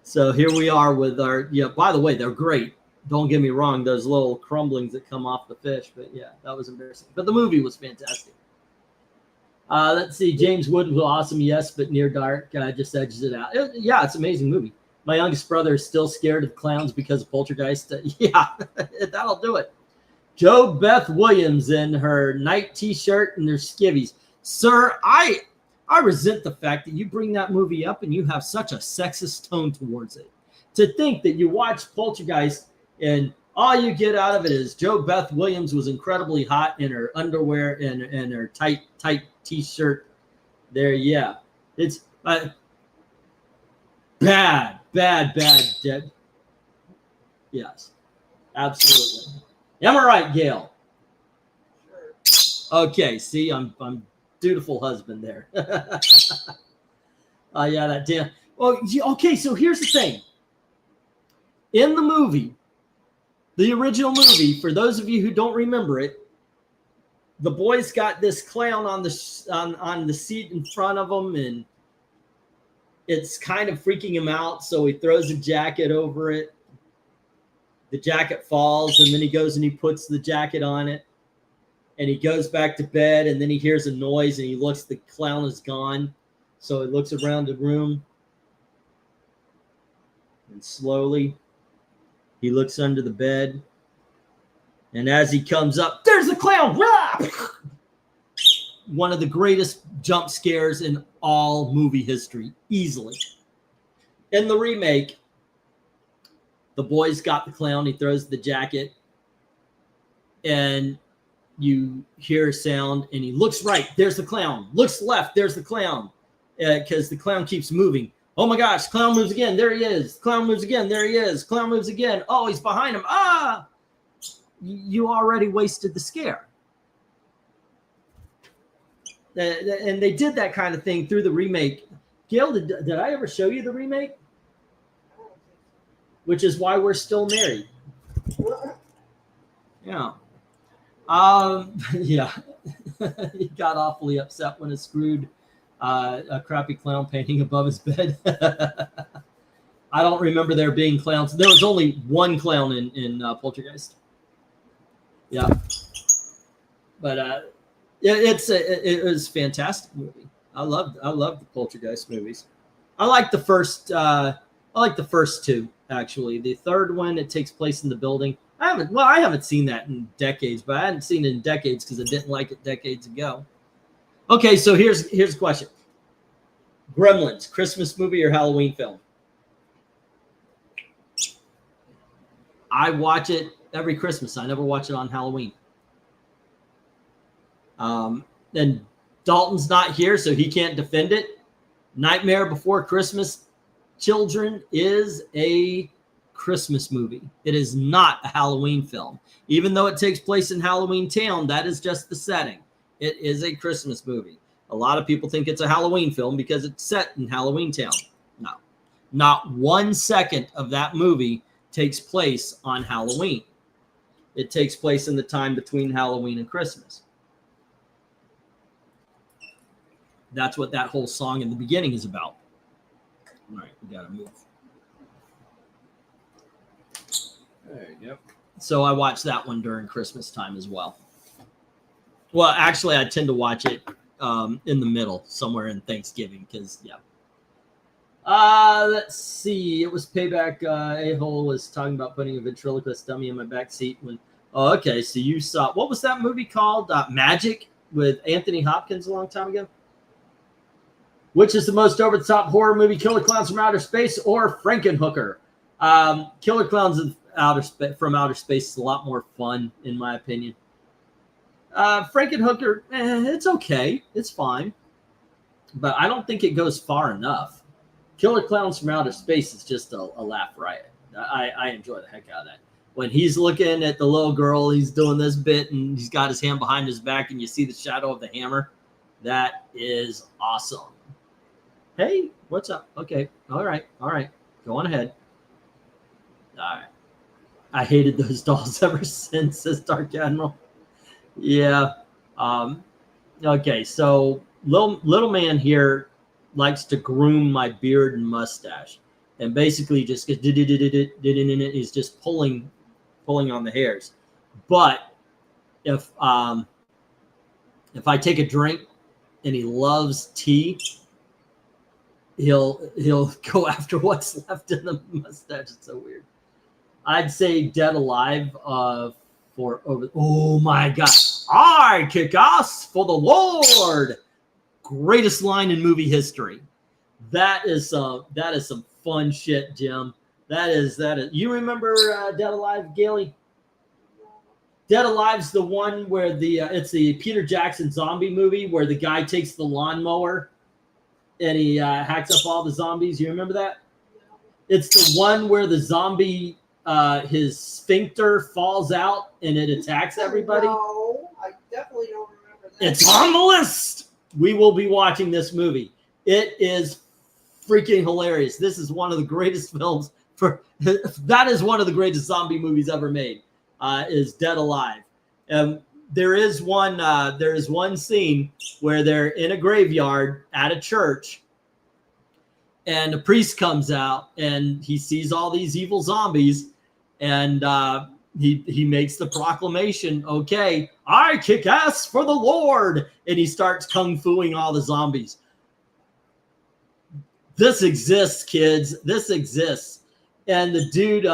So here we are with our, by the way, they're great. Don't get me wrong, those little crumblings that come off the fish. But yeah, that was embarrassing. But the movie was fantastic. Let's see. James Wood was awesome, yes, but near dark just edges it out. It's an amazing movie. My youngest brother is still scared of clowns because of Poltergeist. Yeah, that'll do it. Joe Beth Williams in her night T-shirt and her skivvies. Sir, I resent the fact that you bring that movie up and you have such a sexist tone towards it. To think that you watch Poltergeist and all you get out of it is Joe Beth Williams was incredibly hot in her underwear and her tight T-shirt. There, yeah. It's bad. Yes, absolutely. Am I right, Gail? Sure. Okay, see, I'm dutiful husband there. Yeah, that damn. Well, okay, so here's the thing. In the movie, the original movie, for those of you who don't remember it, the boy's got this clown on the seat in front of him, and it's kind of freaking him out, so he throws a jacket over it. The jacket falls, and then he goes and he puts the jacket on it, and he goes back to bed, and then he hears a noise, and he looks, the clown is gone, so he looks around the room, and slowly he looks under the bed, and as he comes up, there's the clown! One of the greatest jump scares in all movie history, easily. In the remake, the boy's got the clown, he throws the jacket, and you hear a sound, and he looks right, there's the clown. Looks left, there's the clown. Because the clown keeps moving. Oh my gosh, clown moves again, there he is. Clown moves again, there he is. Clown moves again. Oh, he's behind him. Ah! You already wasted the scare. And they did that kind of thing through the remake. Gail, did I ever show you the remake? Which is why we're still married. Yeah. Yeah. He got awfully upset when it screwed a crappy clown painting above his bed. I don't remember there being clowns. There was only one clown in Poltergeist. Yeah. But it was a fantastic movie. I love the Poltergeist movies. I like the first two, actually. The third one, it takes place in the building. I haven't seen that in decades, but I hadn't seen it in decades because I didn't like it decades ago. Okay, so here's a question. Gremlins, Christmas movie or Halloween film? I watch it every Christmas. I never watch it on Halloween. And Dalton's not here, so he can't defend it. Nightmare Before Christmas, Children is a Christmas movie. It is not a Halloween film. Even though it takes place in Halloween Town, that is just the setting. It is a Christmas movie. A lot of people think it's a Halloween film because it's set in Halloween Town. No. Not 1 second of that movie takes place on Halloween. It takes place in the time between Halloween and Christmas. That's what that whole song in the beginning is about. All right, we got to move. There you go. So I watched that one during Christmas time as well. Well, actually, I tend to watch it in the middle, somewhere in Thanksgiving, because, yeah. Let's see. It was Payback. A-hole was talking about putting a ventriloquist dummy in my back seat when. Oh, okay. So you saw, what was that movie called? Magic with Anthony Hopkins a long time ago. Which is the most over-the-top horror movie, Killer Clowns from Outer Space or Frankenhooker? Killer Clowns from Outer Space is a lot more fun, in my opinion. Frankenhooker, it's okay. It's fine. But I don't think it goes far enough. Killer Clowns from Outer Space is just a laugh riot. I enjoy the heck out of that. When he's looking at the little girl, he's doing this bit, and he's got his hand behind his back, and you see the shadow of the hammer. That is awesome. Hey, what's up? Okay, all right. Go on ahead. All right. I hated those dolls ever since, says Dark Admiral. Yeah. Okay, so little man here likes to groom my beard and mustache, and basically just gets he's just pulling on the hairs. But if I take a drink and he loves tea, he'll go after what's left in the mustache. It's so weird. I'd say Dead Alive for over. Oh my God! I kick ass for the Lord. Greatest line in movie history. That is some fun shit, Jim. That is. You remember Dead Alive, Gailey? Dead Alive's the one where it's the Peter Jackson zombie movie where the guy takes the lawnmower and he hacks up all the zombies. You remember that? It's the one where the zombie, his sphincter falls out and it attacks everybody. No, I definitely don't remember that. It's on the list. We will be watching this movie. It is freaking hilarious. This is one of the greatest films that is one of the greatest zombie movies ever made. Is Dead Alive. There is one scene where they're in a graveyard at a church, and a priest comes out and he sees all these evil zombies, and he makes the proclamation, okay, I kick ass for the Lord, and he starts kung fuing all the zombies. This exists, kids. This exists. And the dude,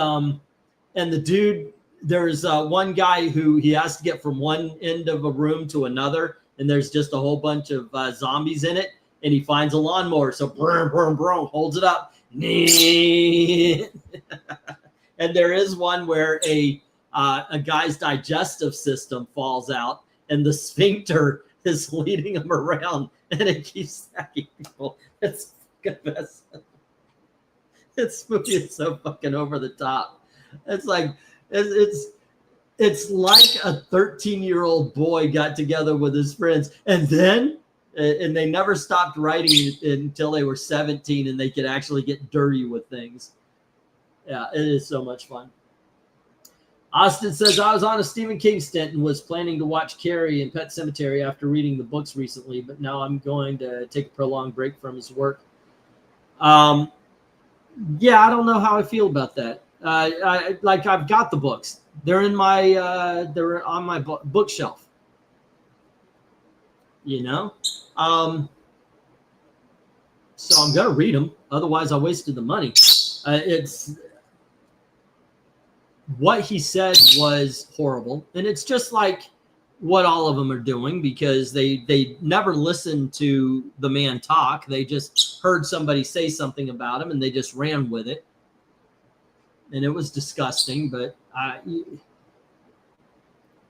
there's one guy who he has to get from one end of a room to another, and there's just a whole bunch of zombies in it, and he finds a lawnmower, so brum, brum, brum, holds it up. And there is one where a guy's digestive system falls out, and the sphincter is leading him around, and it keeps stacking people. It's the best. This movie is so fucking over the top. It's like it's like a 13-year-old boy got together with his friends, and they never stopped writing until they were 17, and they could actually get dirty with things. Yeah, it is so much fun. Austin says, I was on a Stephen King stint and was planning to watch Carrie and Pet Sematary after reading the books recently, but now I'm going to take a prolonged break from his work. Yeah, I don't know how I feel about that. I've got the books. They're in my they're on my bookshelf. You know, so I'm gonna read them. Otherwise, I wasted the money. It's what he said was horrible, and it's just like what all of them are doing, because they never listened to the man talk. They just heard somebody say something about him and they just ran with it. And it was disgusting, but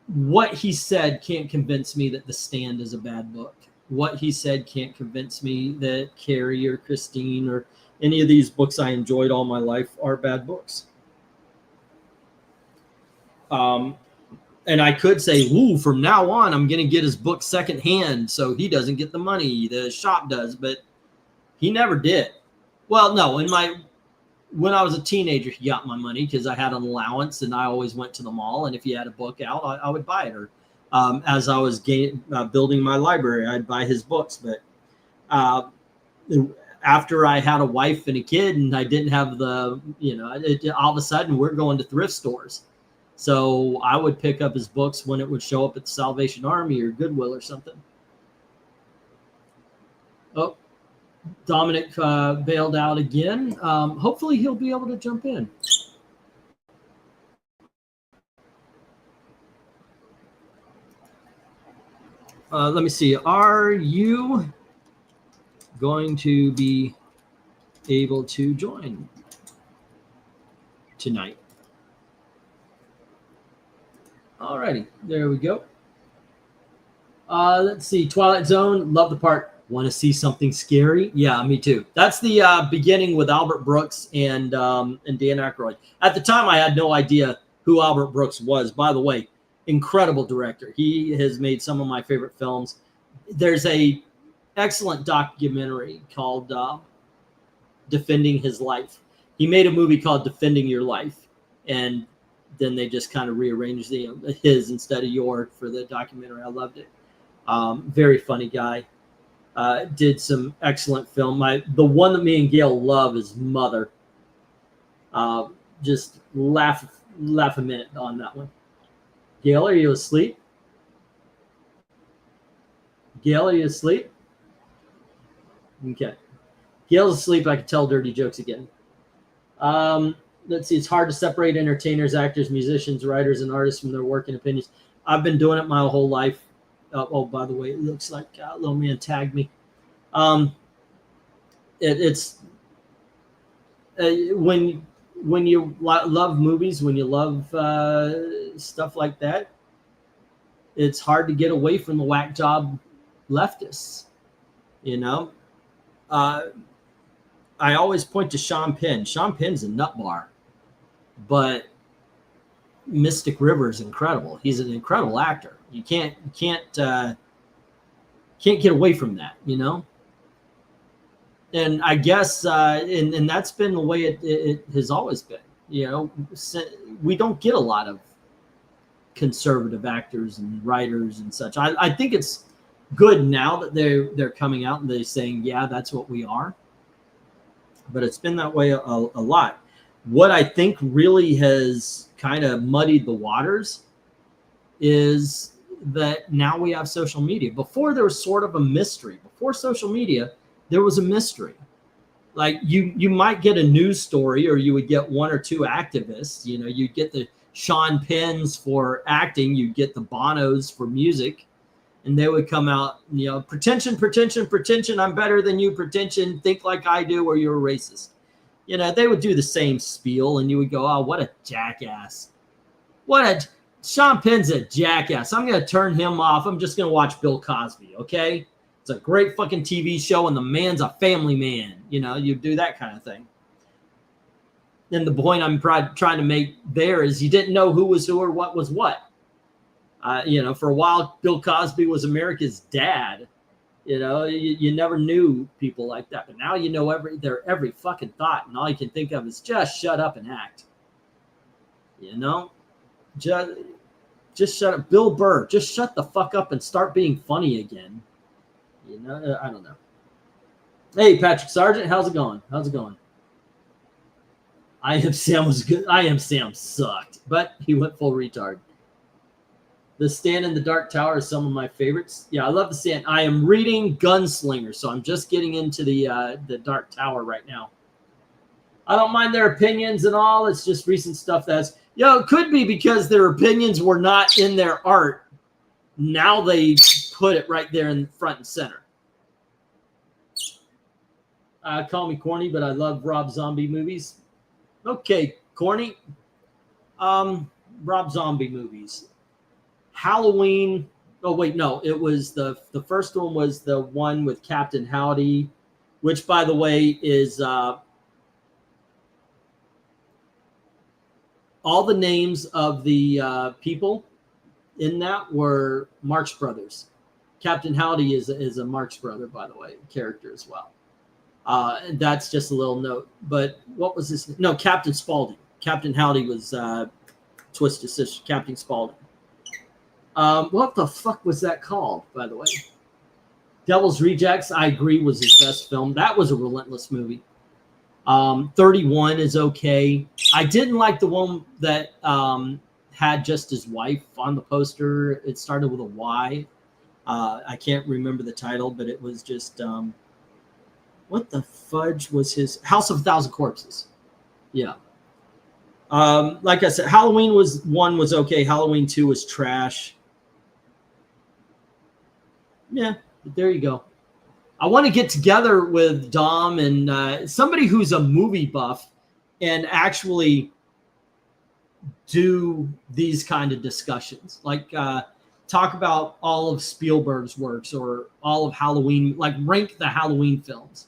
what he said can't convince me that The Stand is a bad book. What he said can't convince me that Carrie or Christine or any of these books I enjoyed all my life are bad books. And I could say, ooh, from now on, I'm going to get his book secondhand so he doesn't get the money. The shop does, but he never did. Well, no, when I was a teenager, he got my money because I had an allowance and I always went to the mall. And if he had a book out, I would buy it. Or as I was building my library, I'd buy his books. But after I had a wife and a kid and I didn't have all of a sudden we're going to thrift stores. So I would pick up his books when it would show up at the Salvation Army or Goodwill or something. Oh, Dominic bailed out again. Hopefully he'll be able to jump in. Let me see. Are you going to be able to join tonight? Alrighty, there we go. Let's see. Twilight Zone, love the part Want to see something scary? Yeah, me too. That's the beginning with Albert Brooks and Dan Aykroyd. At the time, I had no idea who Albert Brooks was. By the way, incredible director. He has made some of my favorite films. There's a excellent documentary called Defending His Life. He made a movie called Defending Your Life, and then they just kind of rearranged his instead of your for the documentary. I loved it. Very funny guy. Did some excellent film. The one that me and Gail love is Mother. Just laugh a minute on that one. Gail, are you asleep? Gail, are you asleep? Okay. Gail's asleep. I can tell dirty jokes again. Let's see. It's hard to separate entertainers, actors, musicians, writers, and artists from their work and opinions. I've been doing it my whole life. Oh, by the way, it looks like little man tagged me. It's when you love movies, when you love stuff like that, it's hard to get away from the whack job leftists. You know, I always point to Sean Penn. Sean Penn's a nut bar, but Mystic River is incredible. He's an incredible actor. You can't get away from that, you know. And I guess and that's been the way it has always been. You know, we don't get a lot of conservative actors and writers and such. I think it's good now that they're coming out and they're saying, yeah, that's what we are. But it's been that way a lot. What I think really has kind of muddied the waters is that now we have social media. Before there was sort of a mystery. Before social media, there was a mystery. Like you might get a news story, or you would get one or two activists. You know, you'd get the Sean Penns for acting, you'd get the Bonos for music, and they would come out, you know, pretension, I'm better than you, pretension, think like I do, or you're a racist. You know, they would do the same spiel, and you would go, oh, what a jackass. Sean Penn's a jackass. I'm going to turn him off. I'm just going to watch Bill Cosby, okay? It's a great fucking TV show, and the man's a family man. You know, you do that kind of thing. And the point I'm trying to make there is you didn't know who was who or what was what. You know, for a while, Bill Cosby was America's dad. You know, you never knew people like that. But now you know their every fucking thought, and all you can think of is just shut up and act. You know? Just shut up. Bill Burr, just shut the fuck up and start being funny again. You know, I don't know. Hey, Patrick Sargent, how's it going? I Am Sam was good. I Am Sam sucked, but he went full retard. The Stand in the Dark Tower is some of my favorites. Yeah, I love The Stand. I am reading Gunslinger, so I'm just getting into the Dark Tower right now. I don't mind their opinions and all. It's just recent stuff that's... it could be because their opinions were not in their art. Now they put it right there in front and center. Call me corny, but I love Rob Zombie movies. Okay, corny. Rob Zombie movies. Halloween. Oh, wait, no. It was the first one was the one with Captain Howdy, which, by the way, is... all the names of the people in that were Marx Brothers. Captain Howdy is a Marx Brother, by the way, character as well. And that's just a little note. But what was this? No, Captain Spaulding. Captain Howdy was Twisted Sister, Captain Spaulding. What the fuck was that called, by the way? Devil's Rejects, I agree, was his best film. That was a relentless movie. 31 is okay. I didn't like the one that had just his wife on the poster. It started with a Y. I can't remember the title, but it was just what the fudge was his House of a Thousand Corpses. Yeah. Like I said, Halloween was okay. Halloween 2 was trash. Yeah, but there you go. I want to get together with Dom and somebody who's a movie buff and actually do these kind of discussions. Like talk about all of Spielberg's works or all of Halloween, like rank the Halloween films.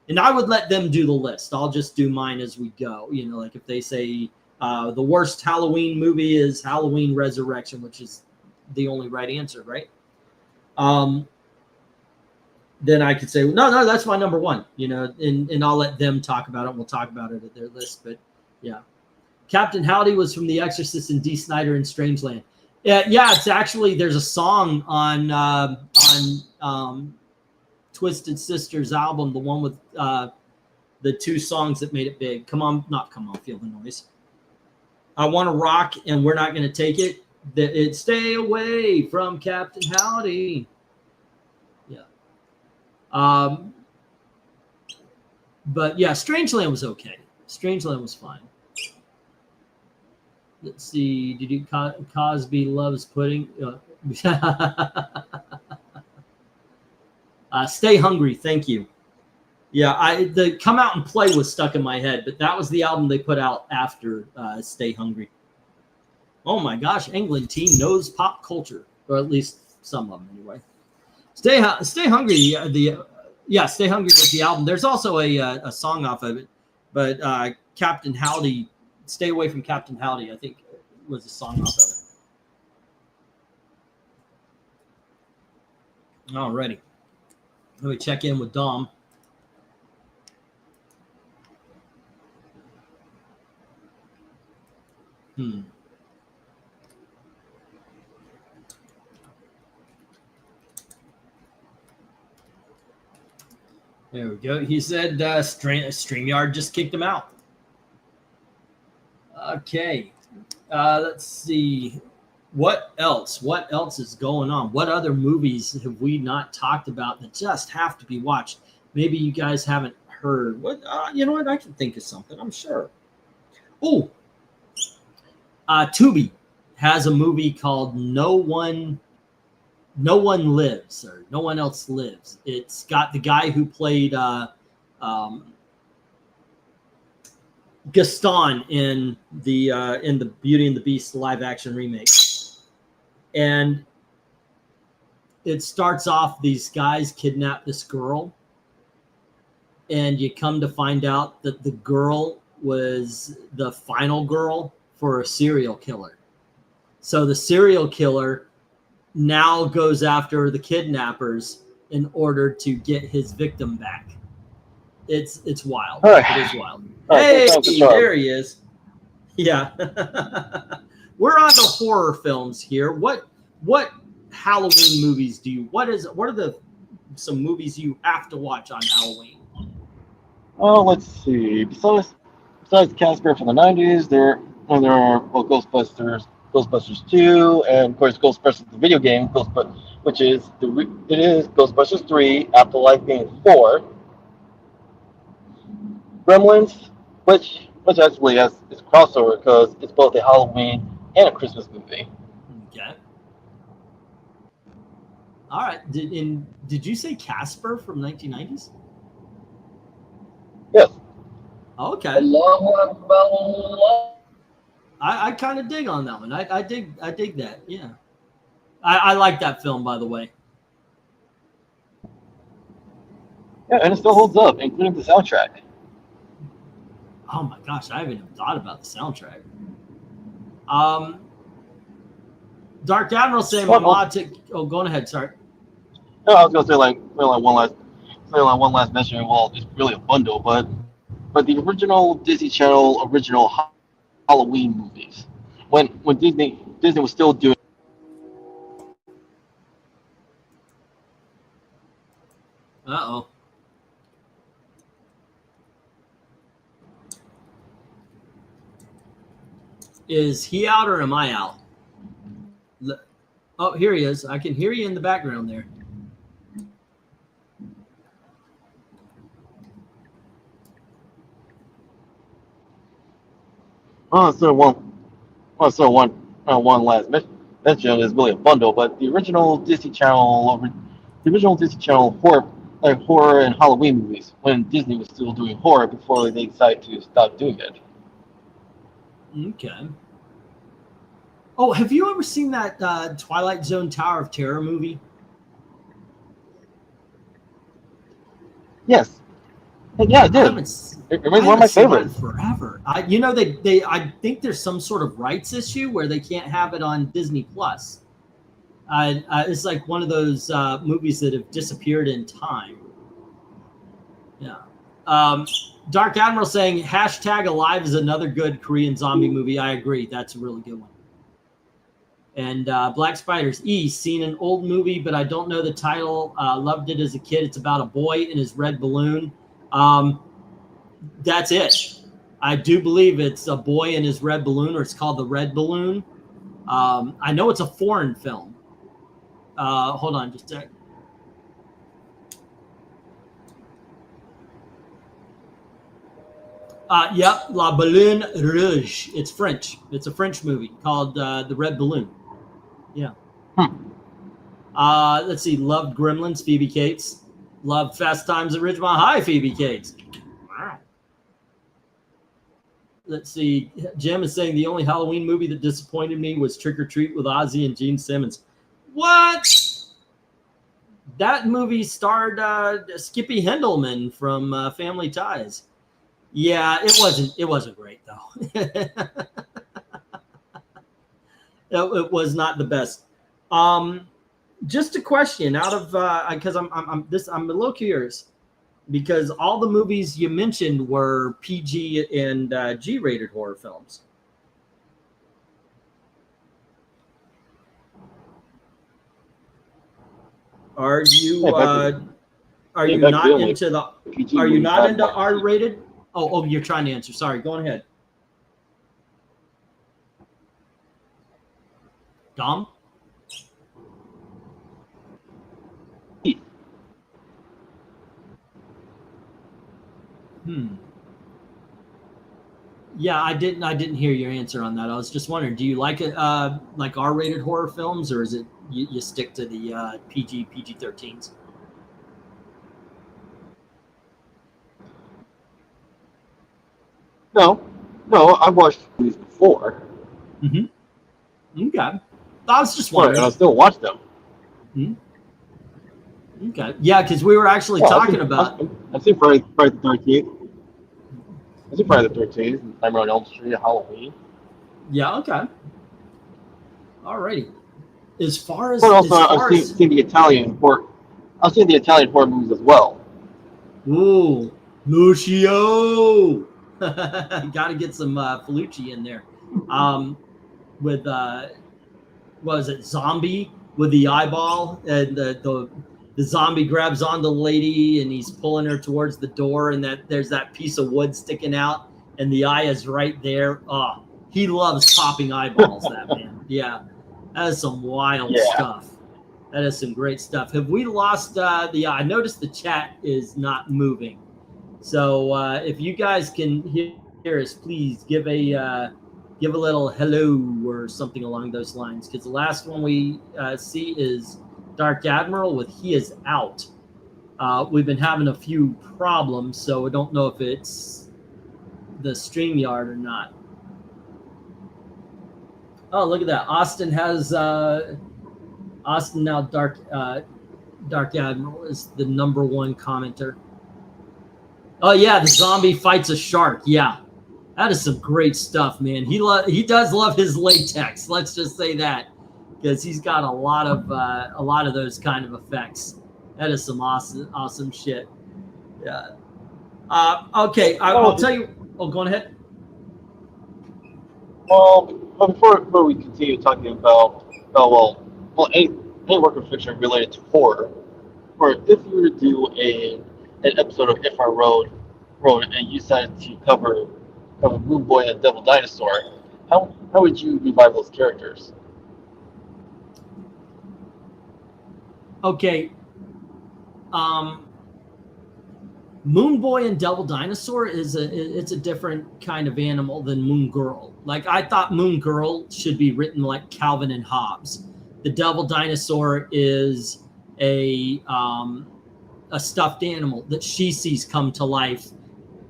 And I would let them do the list. I'll just do mine as we go. You know, like if they say the worst Halloween movie is Halloween Resurrection, which is the only right answer, right? Then I could say, no, that's my number one, you know, and I'll let them talk about it. We'll talk about it at their list. But yeah. Captain Howdy was from The Exorcist and D. Snyder in Strangeland. Yeah, it's actually, there's a song on Twisted Sister's album, the one with the two songs that made it big. Not Come On, Feel the Noise. I Want to Rock and We're Not Going to Take It. It's Stay Away from Captain Howdy. Yeah. But yeah, Strangeland was okay. Strangeland was fine. Let's see. Did you Cosby loves pudding? Stay Hungry. Thank you. Yeah, the Come Out and Play was stuck in my head, but that was the album they put out after Stay Hungry. Oh my gosh, England team knows pop culture, or at least some of them anyway. Stay Hungry. Stay Hungry was the album. There's also a song off of it, but Captain Howdy. Stay Away from Captain Howdy, I think, was a song off of it. Alrighty. Let me check in with Dom. There we go. He said StreamYard just kicked him out. Okay. Let's see. What else? What else is going on? What other movies have we not talked about that just have to be watched? Maybe you guys haven't heard. What? You know what? I can think of something. I'm sure. Oh, Tubi has a movie called No One Lives, or No One Else Lives. It's got the guy who played Gaston in the Beauty and the Beast live action remake. And it starts off, these guys kidnap this girl, and you come to find out that the girl was the final girl for a serial killer. So the serial killer now goes after the kidnappers in order to get his victim back. It's wild. It is wild. Hey, there he is. Yeah. We're on to horror films here. What Halloween movies what are some movies you have to watch on Halloween? Oh, let's see. Besides Casper from the 90s, there are Ghostbusters 2, and of course Ghostbusters the video game, which is Ghostbusters 3, Afterlife being 4. Gremlins, which actually has its crossover because it's both a Halloween and a Christmas movie. Okay. All right. Did you say Casper from 1990s? Yes. Okay. I kind of dig on that one. I dig that. Yeah. I like that film, by the way. Yeah, and it still holds up, including the soundtrack. Oh my gosh, I haven't even thought about the soundtrack. Dark Admiral saying my mod to. Oh, go on ahead. Sorry. No, I was gonna say like one last mention. Well, it's really a bundle, but the original Disney Channel Halloween movies, when Disney was still doing. Uh-oh. Is he out or am I out? Oh, here he is. I can hear you in the background there. One last mention is really a bundle, but the original Disney Channel horror and Halloween movies, when Disney was still doing horror before they decided to stop doing it. Okay. Oh, have you ever seen that Twilight Zone Tower of Terror movie? Yes. Yeah, I I did. haven't. It I remains one of haven't my seen that in favorites. forever. I think there's some sort of rights issue where they can't have it on Disney Plus. It's like one of those movies that have disappeared in time. Yeah. Dark Admiral saying hashtag Alive is another good Korean zombie movie. I agree. That's a really good one. And Black Spiders seen an old movie, but I don't know the title. Loved it as a kid. It's about a boy in his red balloon. That's it. I do believe it's a boy in his red balloon, or it's called The Red Balloon. I know it's a foreign film. Hold on just a sec. Yep, La Balloon Rouge. It's French. It's a French movie called The Red Balloon. Yeah. Let's see. Loved Gremlins, Phoebe Cates. Loved Fast Times at Ridgemont High, Phoebe Cates. Wow. Let's see. Jim is saying the only Halloween movie that disappointed me was Trick or Treat with Ozzy and Gene Simmons. What? That movie starred Skippy Hendelman from Family Ties. Yeah, it wasn't great though. It was not the best. Just a question out of because I'm a little curious because all the movies you mentioned were PG and G-rated horror films. Are you not into the? Are you not into R-rated? Oh, you're trying to answer. Sorry, go on ahead. Dom? Yeah, I didn't hear your answer on that. I was just wondering, do you like it like R-rated horror films, or is it you stick to the PG-13s? No, I watched movies before. Mm-hmm. Okay. I was just wondering. And I still watch them. Mm-hmm. Okay. Yeah, because we were actually talking about. I've seen Friday the 13th. I've seen Friday the 13th, Nightmare on Elm Street, Halloween. Yeah. Okay. Alrighty. As far as. But also, I've seen the Italian horror. I've seen the Italian horror movies as well. Ooh, Lucio. Got to get some Felucci in there. With what was it, Zombie with the eyeball, and the zombie grabs on the lady and he's pulling her towards the door, and there's that piece of wood sticking out and the eye is right there. Oh, he loves popping eyeballs, that man. Yeah, that is some wild stuff. That is some great stuff. Have we lost I noticed the chat is not moving. So if you guys can hear us, please give a little hello or something along those lines, because the last one we see is Dark Admiral with He Is Out. We've been having a few problems, so I don't know if it's the StreamYard or not. Oh, look at that. Austin has Austin now. Dark Admiral is the #1 commenter. Oh yeah, the zombie fights a shark. Yeah, that is some great stuff, man. He does love his latex. Let's just say that, because he's got a lot of those kind of effects. That is some awesome shit. Yeah. Okay, I'll tell you. Oh, go on ahead. Well, before we continue talking about any work of fiction related to horror, or if you were to do an episode of If I Rode, and you decided to cover Moon Boy and Devil Dinosaur, how would you revive those characters? Okay. Moon Boy and Devil Dinosaur it's a different kind of animal than Moon Girl. Like, I thought Moon Girl should be written like Calvin and Hobbes. The Devil Dinosaur is a stuffed animal that she sees come to life,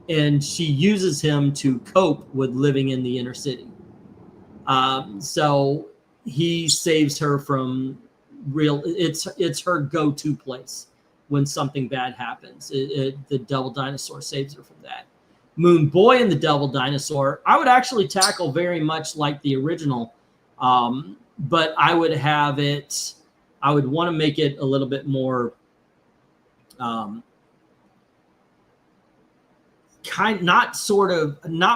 and she uses him to cope with living in the inner city. So he saves her from real. It's her go-to place when something bad happens. The Devil Dinosaur saves her from that. Moon Boy and the Devil Dinosaur, I would actually tackle very much like the original, but I would have it. I would want to make it a little bit more not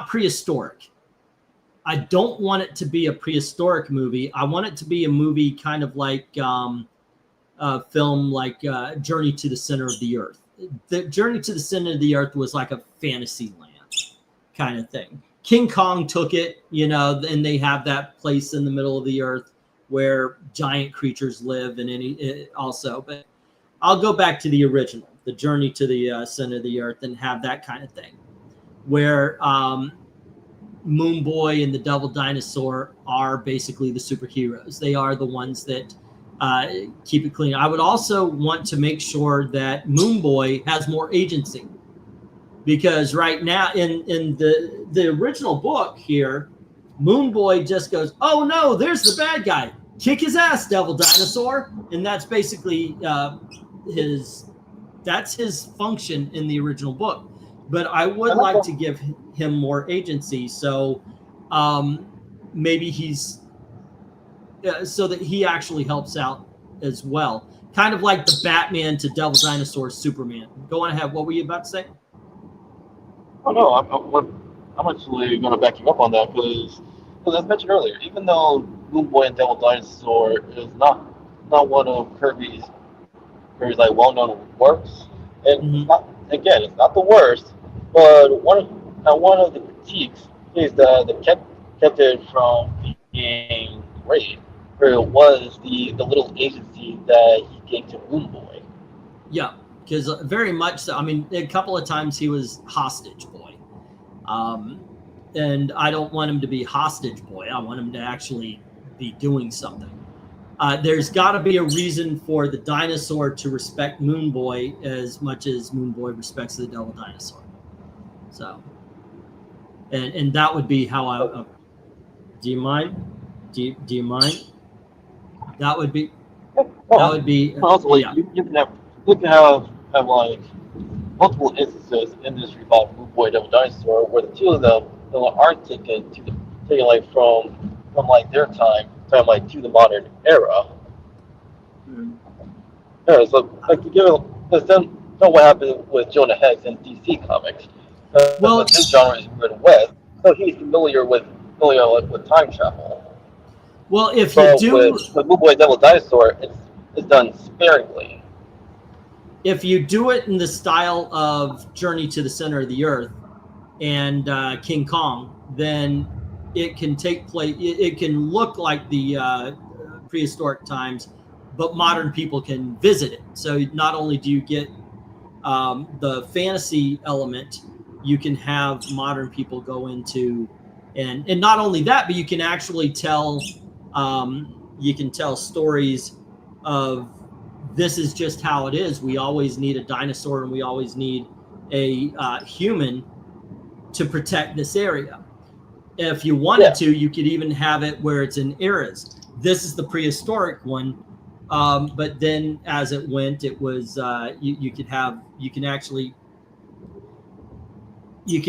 prehistoric. I don't want it to be a prehistoric movie. I want it to be a movie kind of like a film like Journey to the Center of the Earth. The Journey to the Center of the Earth was like a fantasy land kind of thing. King Kong took it, and they have that place in the middle of the earth where giant creatures live and also. But I'll go back to the original, the Journey to the Center of the Earth, and have that kind of thing where Moon Boy and the Devil Dinosaur are basically the superheroes. They are the ones that keep it clean. I would also want to make sure that Moon Boy has more agency, because right now in the original book here, Moon Boy just goes, "Oh no, there's the bad guy. Kick his ass, Devil Dinosaur," and that's basically his function in the original book. But I would like to give him more agency, so maybe he's so that he actually helps out as well, kind of like the Batman to Devil Dinosaur Superman. Go on ahead. What were you about to say? Oh no, I'm actually going to back you up on that because, as mentioned earlier, even though Moon Boy and Devil Dinosaur is not one of Kirby's like well-known works, and it's not the worst, but one of the critiques is that kept it from being great, where it was the little agency that he gave to Moon Boy. Yeah, because very much so. I mean, a couple of times he was hostage boy, and I don't want him to be hostage boy. I want him to actually be doing something. There's got to be a reason for the dinosaur to respect Moon Boy as much as Moon Boy respects the Devil Dinosaur. So, and that would be how I. Do you mind? Do you mind? That would be. That would be. Also, like, you can have like multiple instances in this revived Moon Boy Devil Dinosaur where the two of them are taken like from like their time like to the modern era. Yeah, so like to give it, them know what happened with Jonah Hex in DC Comics. But his genre is Red West, so he's familiar with time travel. Well, if you do with Moon Boy Devil Dinosaur, it's done sparingly. If you do it in the style of Journey to the Center of the Earth and King Kong, then it can take place. It can look like the prehistoric times, but modern people can visit it. So not only do you get the fantasy element, you can have modern people go into, and not only that, but you can actually tell stories of, this is just how it is. We always need a dinosaur and we always need a human to protect this area. If you wanted to, you could even have it where it's in eras. This is the prehistoric one, but then as it went, it was you can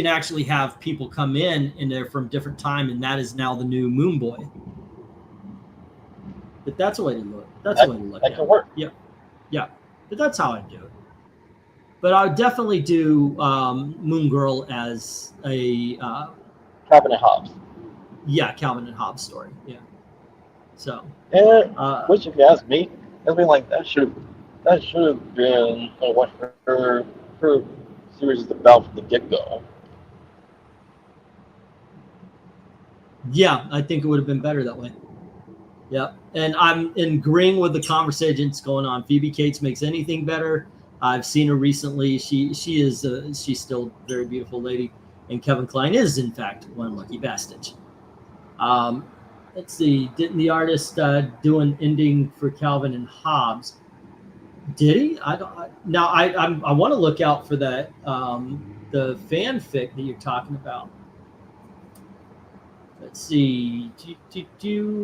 actually have people come in and they're from different time, and that is now the new Moon Boy. But that's a way to look. That's a way to look. That can work. Yeah, but that's how I do it. But I would definitely do Moon Girl as a Calvin and Hobbes. Yeah, Calvin and Hobbes story. Yeah. So. Which, if you ask me, I mean, like that should have been what her series is about from the get-go. Yeah, I think it would have been better that way. Yeah, and I'm agreeing with the conversations going on. Phoebe Cates makes anything better. I've seen her recently. She's still a very beautiful lady, and Kevin Kline is in fact one lucky bastard. Let's see, didn't the artist do an ending for Calvin and Hobbes? Did he? I want to look out for that the fanfic that you're talking about. Let's see.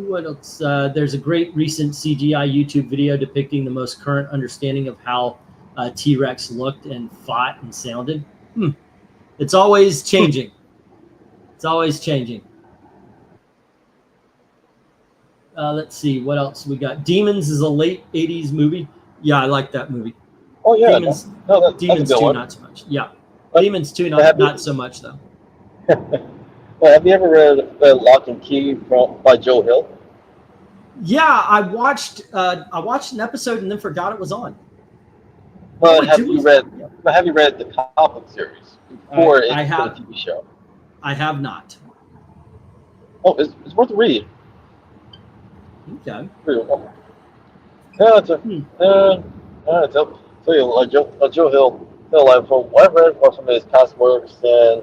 What else? There's a great recent CGI YouTube video depicting the most current understanding of how T-Rex looked and fought and sounded. It's always changing. It's always changing. Let's see. What else we got? Demons is a late 80s movie. Yeah, I like that movie. Oh yeah, Demons, that's Demons a good 2, one. not so much. Yeah. But- Demons 2, but not so much, though. Well, have you ever read Lock and Key by Joe Hill? Yeah, I watched an episode and then forgot it was on. But have you read the comic book series before the TV show? I have not. Oh, it's worth a read. Okay. Yeah, tell you, Joe Hill, like from what I've read from his past works and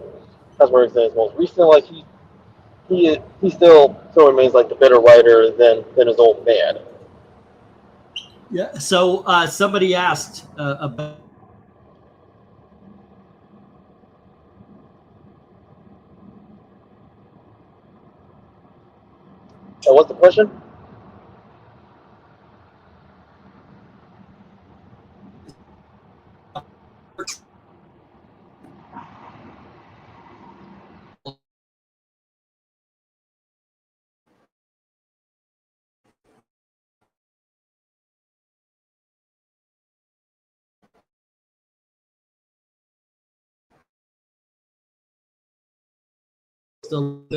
his most recent, like he still remains like the better writer than his old man. Yeah. So somebody asked about. So what's the question? Still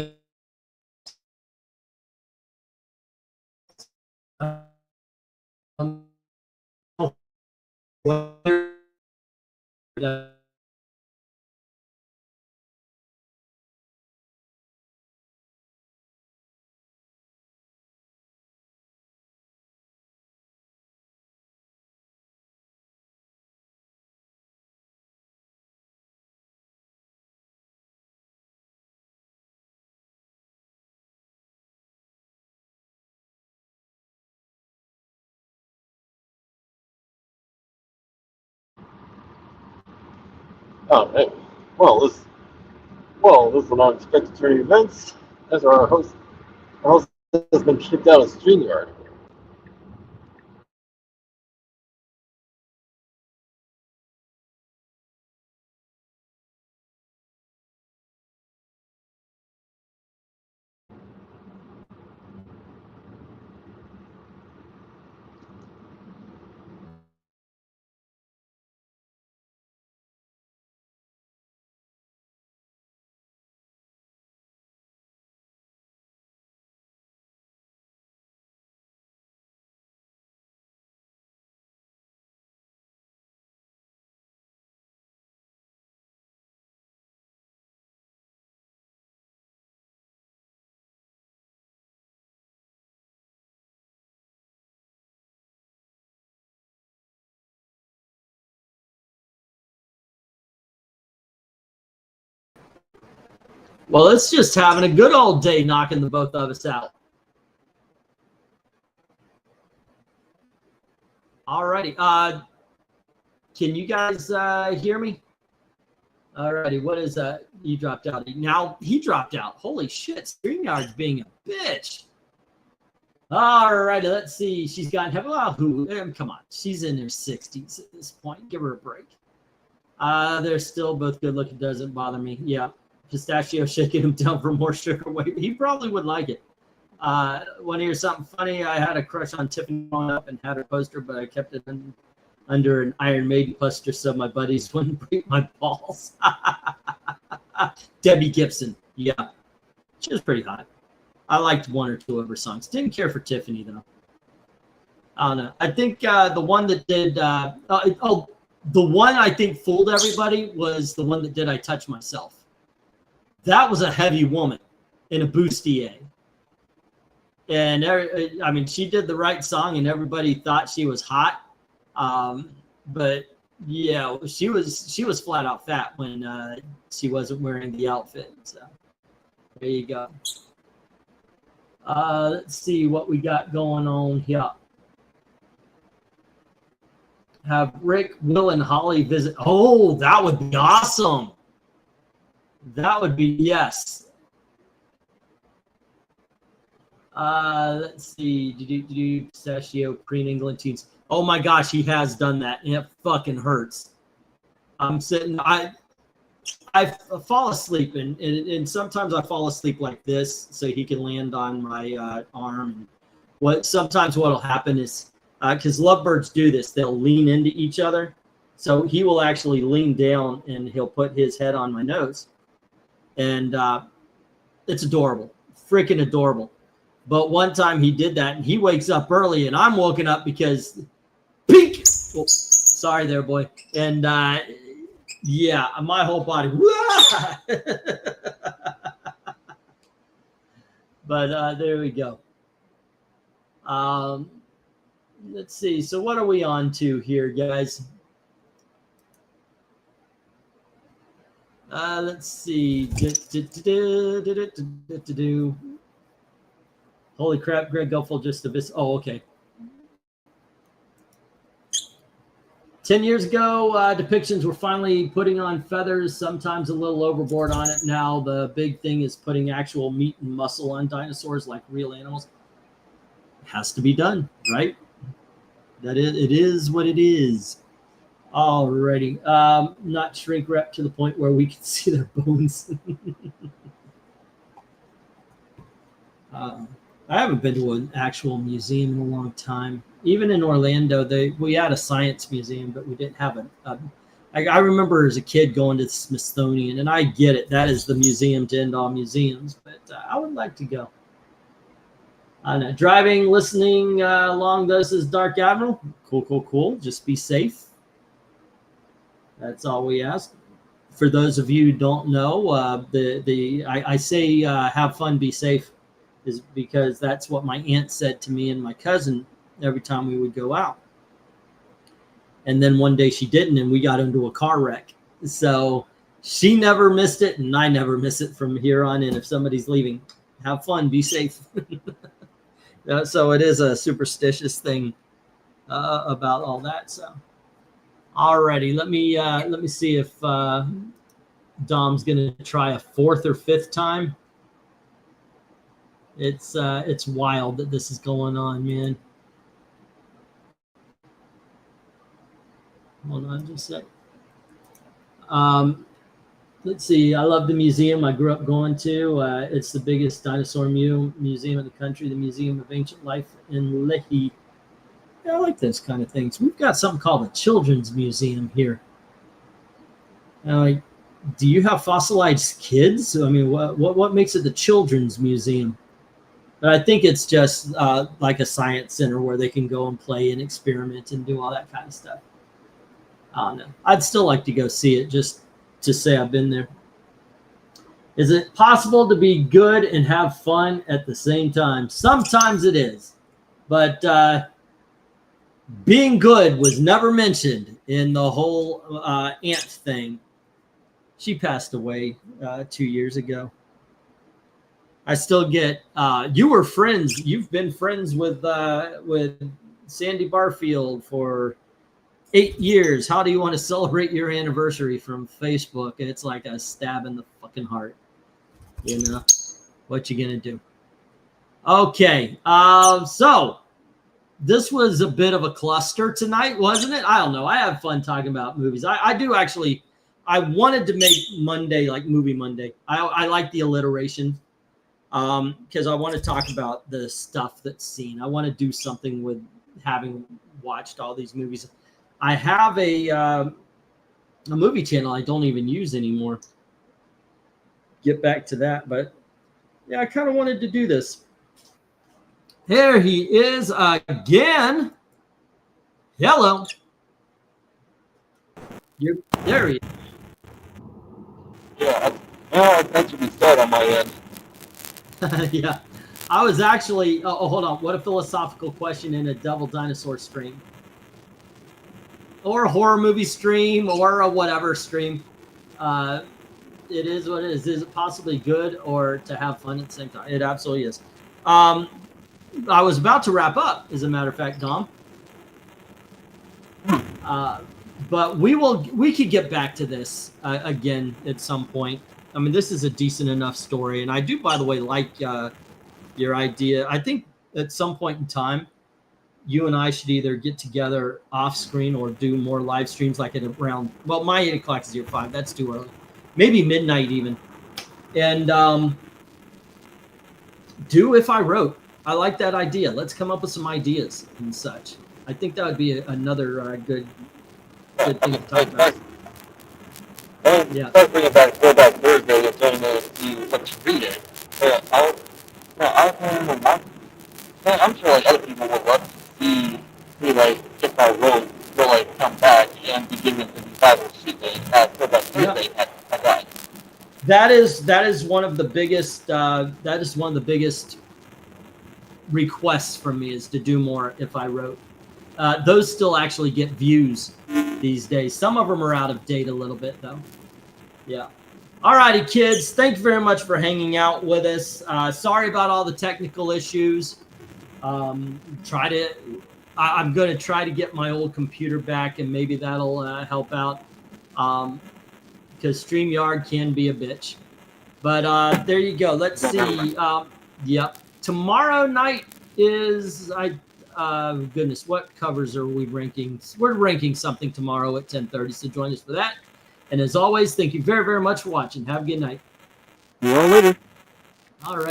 Oh, hey. This is an unexpected turn of events. As our host has been kicked out of StreamYard. Well, it's just having a good old day knocking the both of us out. All righty. Can you guys hear me? All righty. What is that? You dropped out. Now he dropped out. Holy shit. StreamYard's being a bitch. All righty. Let's see. She's gotten heavy. Come on. She's in her 60s at this point. Give her a break. They're still both good looking. Doesn't bother me. Yeah. Pistachio shaking him down for more sugar weight. He probably would like it. Want to hear something funny? I had a crush on Tiffany growing up and had her poster, but I kept it under an Iron Maiden poster so my buddies wouldn't break my balls. Debbie Gibson. Yeah. She was pretty hot. I liked one or two of her songs. Didn't care for Tiffany, though. I don't know. I think the one that did the one I think fooled everybody was the one that did I Touch Myself. That was a heavy woman in a bustier. And I mean, she did the right song and everybody thought she was hot. But yeah, she was flat out fat when she wasn't wearing the outfit. So there you go. Let's see what we got going on here. Have Rick, Will, and Holly visit. Oh, that would be awesome. That would be, yes. Let's see. Do pistachio pre England teens? Oh my gosh, he has done that, and it fucking hurts. I'm sitting. I fall asleep, and sometimes I fall asleep like this, so he can land on my arm. Sometimes what'll happen is because lovebirds do this, they'll lean into each other. So he will actually lean down and he'll put his head on my nose, and it's adorable, freaking adorable. But one time he did that, and he wakes up early, and I'm woken up because peek. Oh, sorry there, boy. And yeah, my whole body. But there we go. Let's see. So what are we on to here, guys? Let's see. Holy crap, Greg Guffel just a bit. Oh, okay. 10 years ago, depictions were finally putting on feathers, sometimes a little overboard on it. Now the big thing is putting actual meat and muscle on dinosaurs like real animals. It has to be done, right? It is what it is. Alrighty. Not shrink wrap to the point where we can see their bones. I haven't been to an actual museum in a long time. Even in Orlando, we had a science museum, but we didn't have I remember as a kid going to the Smithsonian, and I get it. That is the museum to end all museums, but I would like to go. Driving, listening along this is Dark Admiral. Cool. Just be safe. That's all we ask. For those of you who don't know, I say have fun, be safe, is because that's what my aunt said to me and my cousin every time we would go out. And then one day she didn't, and we got into a car wreck. So she never missed it, and I never miss it from here on in. If somebody's leaving, have fun, be safe. So it is a superstitious thing about all that. So, alrighty, let me see if Dom's gonna try a fourth or fifth time. It's wild that this is going on, man. Hold on just a sec. Let's see. I love the museum I grew up going to. It's the biggest dinosaur museum in the country, the Museum of Ancient Life in Lehi. Yeah, I like those kind of things. We've got something called a children's museum here. Do you have fossilized kids? I mean, what makes it the children's museum? But I think it's just like a science center where they can go and play and experiment and do all that kind of stuff. I don't know. I'd still like to go see it just to say I've been there. Is it possible to be good and have fun at the same time? Sometimes it is. But being good was never mentioned in the whole aunt thing. She passed away 2 years ago. I still get you were friends. You've been friends with Sandy Barfield for 8 years. How do you want to celebrate your anniversary from Facebook? And it's like a stab in the fucking heart. You know, what you gonna do? Okay, so this was a bit of a cluster tonight, wasn't it? I don't know. I have fun talking about movies. I do actually. I wanted to make Monday like Movie Monday. I like the alliteration because I want to talk about the stuff that's seen. I want to do something with having watched all these movies. I have a movie channel I don't even use anymore. Get back to that, but yeah, I kind of wanted to do this. Here he is again. Hello. There he is. Yeah, that's what we said on my end. Yeah. I was actually, hold on. What a philosophical question in a Devil Dinosaur stream. Or a horror movie stream, or a whatever stream. It is what it is. Is it possibly good or to have fun at the same time? It absolutely is. I was about to wrap up, as a matter of fact, Dom. But we could get back to this again at some point. I mean, this is a decent enough story. And I do, by the way, like your idea. I think at some point in time, you and I should either get together off screen or do more live streams like at around, well, my 8 o'clock is your 5. That's too early. Maybe midnight even. And do If I Wrote. I like that idea. Let's come up with some ideas and such. I think that would be another good thing to talk about. Yeah. Bring it back, go back Thursday, you're telling me you want to read it. I'm sure like other people would love to see like If I Wrote will like come back and be given the Bible secret at Throwback Thursday at that. That is one of the biggest requests from me, is to do more If I Wrote. Those still actually get views these days. Some of them are out of date a little bit though. Yeah. All righty, kids. Thank you very much for hanging out with us. Sorry about all the technical issues. I'm going to try to get my old computer back, and maybe that'll help out. Because StreamYard can be a bitch. But there you go. Let's see. Yep. Tomorrow night is goodness, what covers are we ranking? We're ranking something tomorrow at 10:30, so join us for that. And as always, thank you very, very much for watching. Have a good night. See you all later. All right.